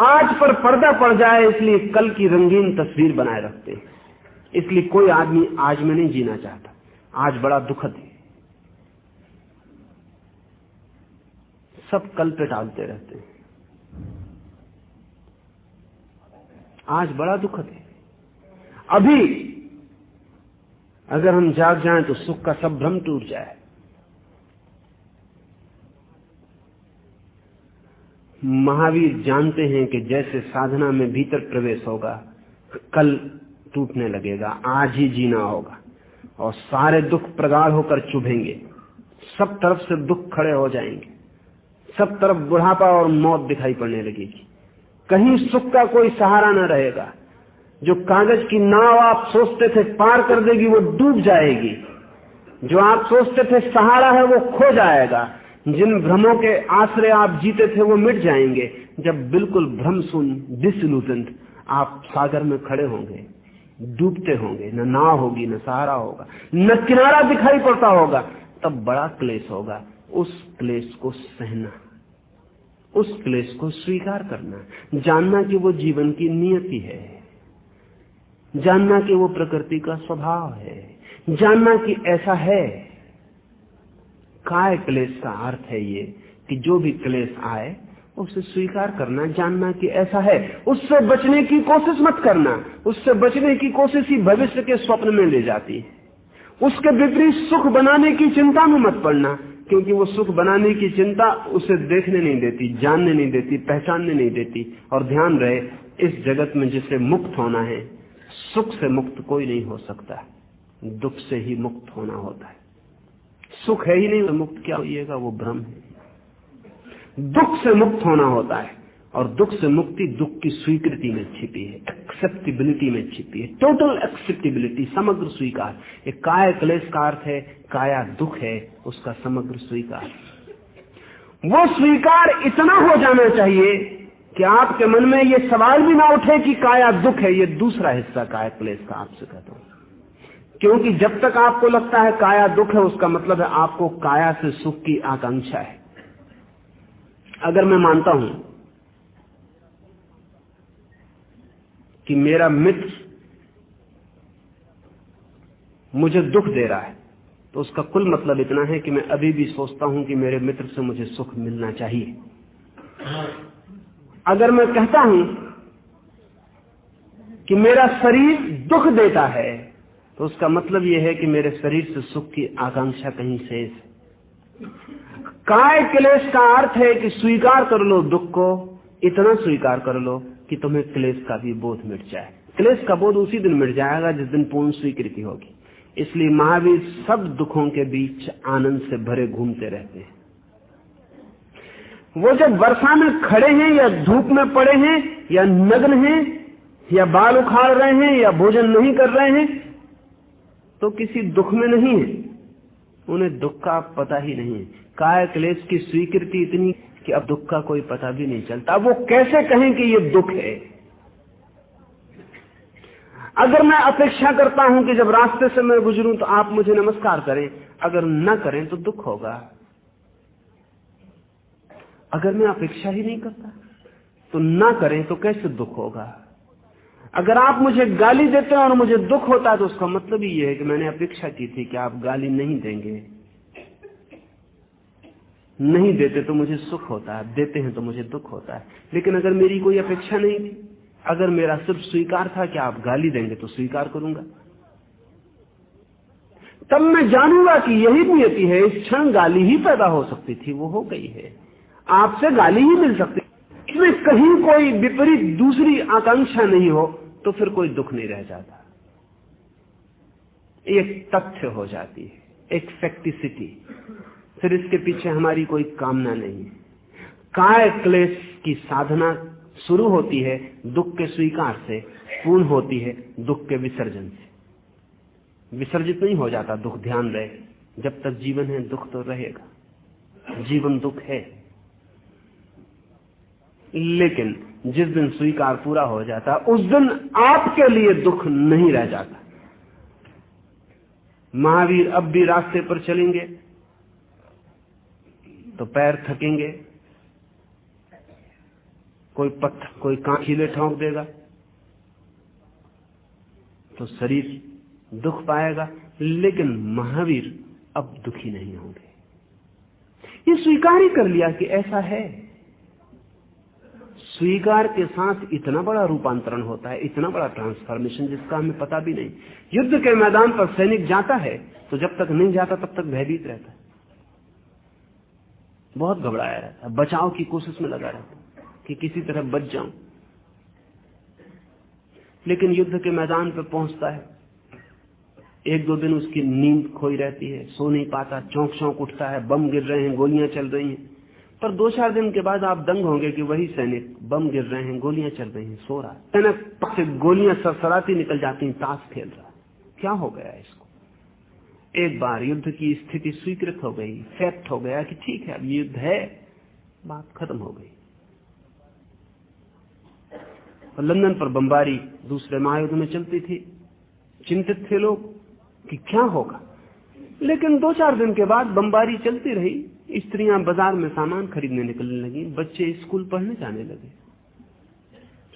आज पर पर्दा पड़ जाए इसलिए कल की रंगीन तस्वीर बनाए रखते हैं। इसलिए कोई आदमी आज में नहीं जीना चाहता, आज बड़ा दुखद है, सब कल पे टालते रहते हैं। आज बड़ा दुखद है। अभी अगर हम जाग जाएं तो सुख का सब भ्रम टूट जाए। महावीर जानते हैं कि जैसे साधना में भीतर प्रवेश होगा, कल टूटने लगेगा, आज ही जीना होगा और सारे दुख प्रगाढ़ होकर चुभेंगे, सब तरफ से दुख खड़े हो जाएंगे, सब तरफ बुढ़ापा और मौत दिखाई पड़ने लगेगी, कहीं सुख का कोई सहारा न रहेगा। जो कागज की नाव आप सोचते थे पार कर देगी वो डूब जाएगी, जो आप सोचते थे सहारा है वो खो जाएगा, जिन भ्रमों के आश्रय आप जीते थे वो मिट जाएंगे। जब बिल्कुल भ्रमशून्य डिसइल्यूजन्ड आप सागर में खड़े होंगे, डूबते होंगे, न नाव होगी न सहारा होगा, न किनारा दिखाई पड़ता होगा, तब बड़ा क्लेश होगा। उस क्लेश को सहना, उस क्लेश को स्वीकार करना, जानना कि वो जीवन की नियति है, जानना कि वो प्रकृति का स्वभाव है, जानना कि ऐसा है। काय क्लेश का अर्थ है ये कि जो भी क्लेश आए उसे स्वीकार करना, जानना कि ऐसा है। उससे बचने की कोशिश मत करना, उससे बचने की कोशिश ही भविष्य के स्वप्न में ले जाती है। उसके विपरीत सुख बनाने की चिंता में मत पड़ना, क्योंकि वो सुख बनाने की चिंता उसे देखने नहीं देती, जानने नहीं देती, पहचानने नहीं देती। और ध्यान रहे, इस जगत में जिसे मुक्त होना है, सुख से मुक्त कोई नहीं हो सकता, दुख से ही मुक्त होना होता है। सुख है ही नहीं तो मुक्त क्या होइएगा, वो भ्रम है। दुख से मुक्त होना होता है और दुख से मुक्ति दुख की स्वीकृति में छिपी है, एक्सेप्टेबिलिटी में छिपी है, टोटल एक्सेप्टेबिलिटी, समग्र स्वीकार। एक काय क्लेश का अर्थ है काया दुख है, उसका समग्र स्वीकार। वो स्वीकार इतना हो जाना चाहिए कि आपके मन में ये सवाल भी ना उठे कि काया दुख है। ये दूसरा हिस्सा काय क्लेश का आपसे कहता हूं, क्योंकि जब तक आपको लगता है काया दुख है, उसका मतलब है आपको काया से सुख की आकांक्षा है। अगर मैं मानता हूं कि मेरा मित्र मुझे दुख दे रहा है, तो उसका कुल मतलब इतना है कि मैं अभी भी सोचता हूं कि मेरे मित्र से मुझे सुख मिलना चाहिए। अगर मैं कहता हूं कि मेरा शरीर दुख देता है, तो उसका मतलब यह है कि मेरे शरीर से सुख की आकांक्षा कहीं शेष है। काय क्लेश का अर्थ है कि स्वीकार कर लो दुख को, इतना स्वीकार कर लो कि तुम्हें क्लेश का भी बोध मिट जाए। क्लेश का बोध उसी दिन मिट जाएगा जिस दिन पूर्ण स्वीकृति होगी। इसलिए महावीर सब दुखों के बीच आनंद से भरे घूमते रहते हैं। वो जब वर्षा में खड़े हैं या धूप में पड़े हैं या नग्न हैं या बाल उखाड़ रहे हैं या भोजन नहीं कर रहे हैं, तो किसी दुख में नहीं है, उन्हें दुख का पता ही नहीं है। काय क्लेश की स्वीकृति इतनी कि अब दुख का कोई पता भी नहीं चलता। वो कैसे कहें कि ये दुख है? अगर मैं अपेक्षा करता हूं कि जब रास्ते से मैं गुजरूं तो आप मुझे नमस्कार करें, अगर न करें तो दुख होगा। अगर मैं अपेक्षा ही नहीं करता तो न करें तो कैसे दुख होगा? अगर आप मुझे गाली देते हैं और मुझे दुख होता है तो उसका मतलब ही यह है कि मैंने अपेक्षा की थी कि आप गाली नहीं देंगे। नहीं देते तो मुझे सुख होता है, देते हैं तो मुझे दुख होता है। लेकिन अगर मेरी कोई अपेक्षा नहीं थी, अगर मेरा सिर्फ स्वीकार था कि आप गाली देंगे तो स्वीकार करूंगा, तब मैं जानूंगा कि यही नियति है। इस क्षण गाली ही पैदा हो सकती थी, वो हो गई है। आपसे गाली ही मिल सकती, इसमें कहीं कोई विपरीत दूसरी आकांक्षा नहीं हो तो फिर कोई दुख नहीं रह जाता। एक तथ्य हो जाती है, एक फैक्टिसिटी, फिर इसके पीछे हमारी कोई कामना नहीं है। काय क्लेश की साधना शुरू होती है दुख के स्वीकार से, पूर्ण होती है दुख के विसर्जन से। विसर्जित नहीं हो जाता दुख, ध्यान रहे, जब तक जीवन है दुख तो रहेगा, जीवन दुख है। लेकिन जिस दिन स्वीकार पूरा हो जाता उस दिन आपके लिए दुख नहीं रह जाता। महावीर अब भी रास्ते पर चलेंगे तो पैर थकेंगे, कोई पत्थर, कोई कांखीले ठोंक देगा तो शरीर दुख पाएगा, लेकिन महावीर अब दुखी नहीं होंगे। ये स्वीकार ही कर लिया कि ऐसा है। स्वीकार के साथ इतना बड़ा रूपांतरण होता है, इतना बड़ा ट्रांसफॉर्मेशन जिसका हमें पता भी नहीं। युद्ध के मैदान पर सैनिक जाता है तो जब तक नहीं जाता तब तक भयभीत रहता है, बहुत घबराया रहता है, बचाव की कोशिश में लगा रहता है कि किसी तरह बच जाऊं। लेकिन युद्ध के मैदान पर पहुंचता है, एक दो दिन उसकी नींद खोई रहती है, सो नहीं पाता, चौंक चौंक उठता है, बम गिर रहे हैं, गोलियां चल रही हैं। पर 2-4 दिन के बाद आप दंग होंगे कि वही सैनिक, बम गिर रहे हैं, गोलियां चल रही हैं, सो रहा है, सैनिक से गोलियां सरसराती निकल जाती हैं, ताश खेल रहा है। क्या हो गया इसको? एक बार युद्ध की स्थिति स्वीकृत हो गई, फैक्ट हो गया कि ठीक है अब युद्ध है, बात खत्म हो गई। और लंदन पर बमबारी दूसरे महायुद्ध में चलती थी, चिंतित थे लोग कि क्या होगा। लेकिन 2-4 दिन के बाद बमबारी चलती रही, स्त्रियां बाजार में सामान खरीदने निकलने लगी, बच्चे स्कूल पढ़ने जाने लगे,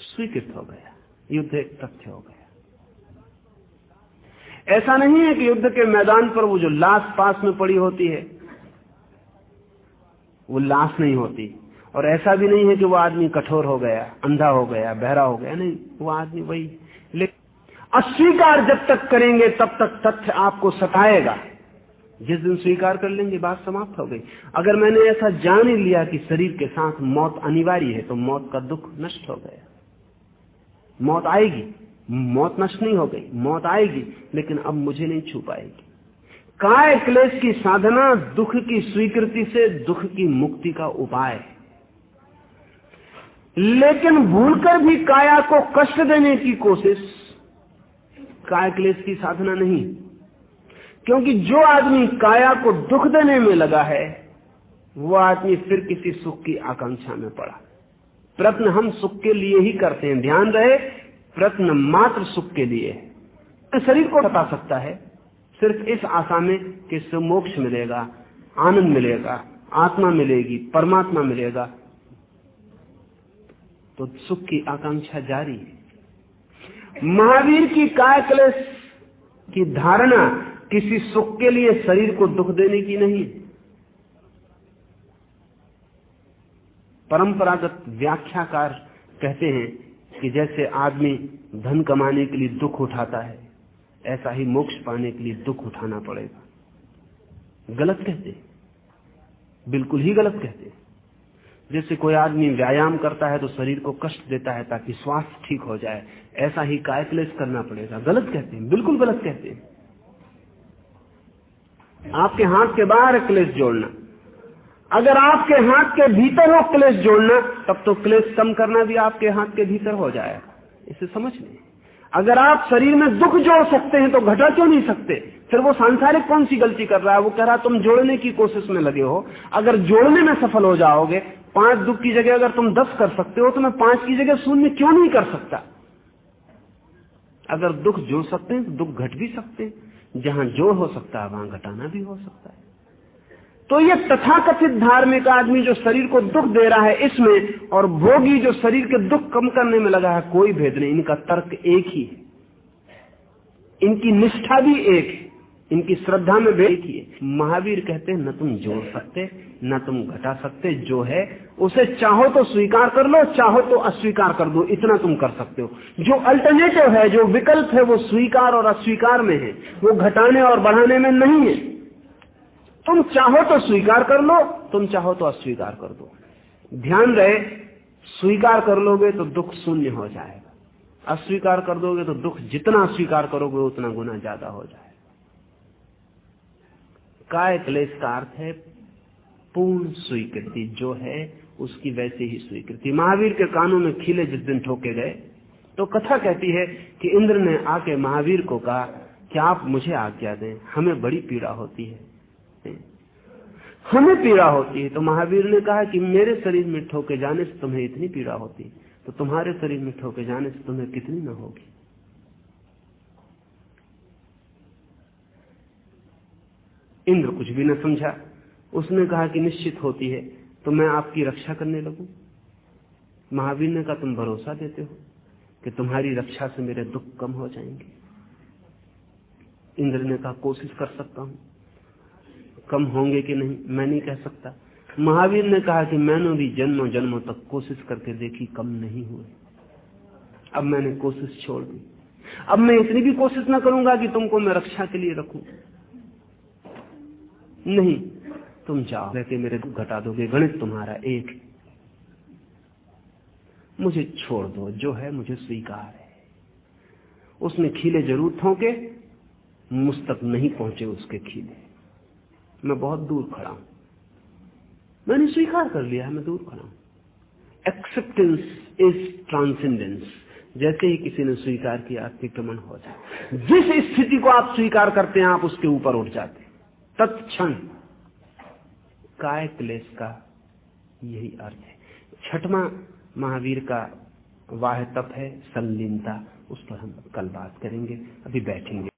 स्वीकृत हो गया, युद्ध एक तथ्य हो गया। ऐसा नहीं है कि युद्ध के मैदान पर वो जो लाश पास में पड़ी होती है वो लाश नहीं होती, और ऐसा भी नहीं है कि वो आदमी कठोर हो गया, अंधा हो गया, बहरा हो गया, नहीं, वो आदमी वही। लेकिन अस्वीकार जब तक करेंगे तब तक तथ्य आपको सताएगा। जिस दिन स्वीकार कर लेंगे बात समाप्त हो गई। अगर मैंने ऐसा जान ही लिया कि शरीर के साथ मौत अनिवार्य है तो मौत का दुख नष्ट हो गया। मौत आएगी, मौत नष्ट नहीं हो गई, मौत आएगी, लेकिन अब मुझे नहीं छू पाएगी। काय क्लेश की साधना दुख की स्वीकृति से दुख की मुक्ति का उपाय है, लेकिन भूलकर भी काया को कष्ट देने की कोशिश काय क्लेश की साधना नहीं। क्योंकि जो आदमी काया को दुख देने में लगा है वो आदमी फिर किसी सुख की आकांक्षा में पड़ा। प्रयत्न हम सुख के लिए ही करते हैं, ध्यान रहे, प्रयत्न मात्र सुख के लिए है। शरीर को बता सकता है सिर्फ इस आशा में कि इससे मोक्ष मिलेगा, आनंद मिलेगा, आत्मा मिलेगी, परमात्मा मिलेगा, तो सुख की आकांक्षा जारी है। महावीर की काय क्लेश की धारणा किसी सुख के लिए शरीर को दुख देने की नहीं। परंपरागत व्याख्याकार कहते हैं कि जैसे आदमी धन कमाने के लिए दुख उठाता है, ऐसा ही मोक्ष पाने के लिए दुख उठाना पड़ेगा। गलत कहते हैं, बिल्कुल ही गलत कहते हैं। जैसे कोई आदमी व्यायाम करता है तो शरीर को कष्ट देता है ताकि स्वास्थ्य ठीक हो जाए, ऐसा ही काय क्लेश करना पड़ेगा। गलत कहते हैं, बिल्कुल गलत कहते हैं। आपके हाथ के बाहर है क्लेश जोड़ना, अगर आपके हाथ के भीतर हो क्लेश जोड़ना, तब तो क्लेश कम करना भी आपके हाथ के भीतर हो जाएगा। इसे समझ लें। अगर आप शरीर में दुख जोड़ सकते हैं तो घटा क्यों नहीं सकते? फिर वो सांसारिक कौन सी गलती कर रहा है? वो कह रहा तुम जोड़ने की कोशिश में लगे हो। अगर जोड़ने में सफल हो जाओगे, 5 दुख की जगह अगर तुम 10 कर सकते हो तो मैं 5 की जगह 0 क्यों नहीं कर सकता? अगर दुख जोड़ सकते हैं तो दुख घट भी सकते हैं। जहां जोड़ हो सकता है वहां घटाना भी हो सकता है। तो ये तथाकथित धार्मिक आदमी जो शरीर को दुख दे रहा है इसमें, और भोगी जो शरीर के दुख कम करने में लगा है, कोई भेद नहीं। इनका तर्क एक ही है, इनकी निष्ठा भी एक है, इनकी श्रद्धा में भी एक ही है। महावीर कहते हैं न तुम जोड़ सकते न तुम घटा सकते, जो है उसे चाहो तो स्वीकार कर लो, चाहो तो अस्वीकार कर दो, इतना तुम कर सकते हो। जो अल्टरनेटिव है, जो विकल्प है, वो स्वीकार और अस्वीकार में है, वो घटाने और बढ़ाने में नहीं है। तुम चाहो तो स्वीकार कर लो, तुम चाहो तो अस्वीकार कर दो। ध्यान रहे, स्वीकार कर लोगे तो दुख शून्य हो जाएगा, अस्वीकार कर दोगे तो दुख जितना अस्वीकार करोगे उतना गुना ज्यादा हो जाएगा। काय क्लेश का अर्थ है पूर्ण स्वीकृति, जो है उसकी वैसे ही स्वीकृति। महावीर के कानों में खीले जिस दिन ठोके गए तो कथा कहती है कि इंद्र ने आके महावीर को कहा कि आप मुझे आज्ञा दें, हमें बड़ी पीड़ा होती है, हमें पीड़ा होती है। तो महावीर ने कहा कि मेरे शरीर में ठोके जाने से तुम्हें इतनी पीड़ा होती है, तो तुम्हारे शरीर में ठोके जाने से तुम्हें कितनी न होगी। इंद्र कुछ भी न समझा, उसने कहा कि निश्चित होती है, तो मैं आपकी रक्षा करने लगूं। महावीर ने कहा तुम भरोसा देते हो कि तुम्हारी रक्षा से मेरे दुख कम हो जाएंगे? इंद्र ने कहा कोशिश कर सकता हूं, कम होंगे कि नहीं मैं नहीं कह सकता। महावीर ने कहा कि मैंने भी जन्मों जन्मों तक कोशिश करके देखी, कम नहीं हुए। अब मैंने कोशिश छोड़ दी, अब मैं इतनी भी कोशिश न करूंगा कि तुमको मैं रक्षा के लिए रखूं। नहीं, तुम जाओ, रहते मेरे दुख घटा दोगे, गणित तुम्हारा एक, मुझे छोड़ दो, जो है मुझे स्वीकार है। उसने खीले जरूर ठोके, मुझ तक नहीं पहुंचे उसके खीले। मैं बहुत दूर खड़ा हूं, मैंने स्वीकार कर लिया है, मैं दूर खड़ा हूं। Acceptance is transcendence. जैसे ही किसी ने स्वीकार किया अतिक्रमण हो जाए। जिस स्थिति को आप स्वीकार करते हैं आप उसके ऊपर उठ जाते हैं तत्क्षण। काय क्लेश का यही अर्थ है। छठवां महावीर का वाह तप है संलीनता, उस पर हम कल बात करेंगे। अभी बैठेंगे।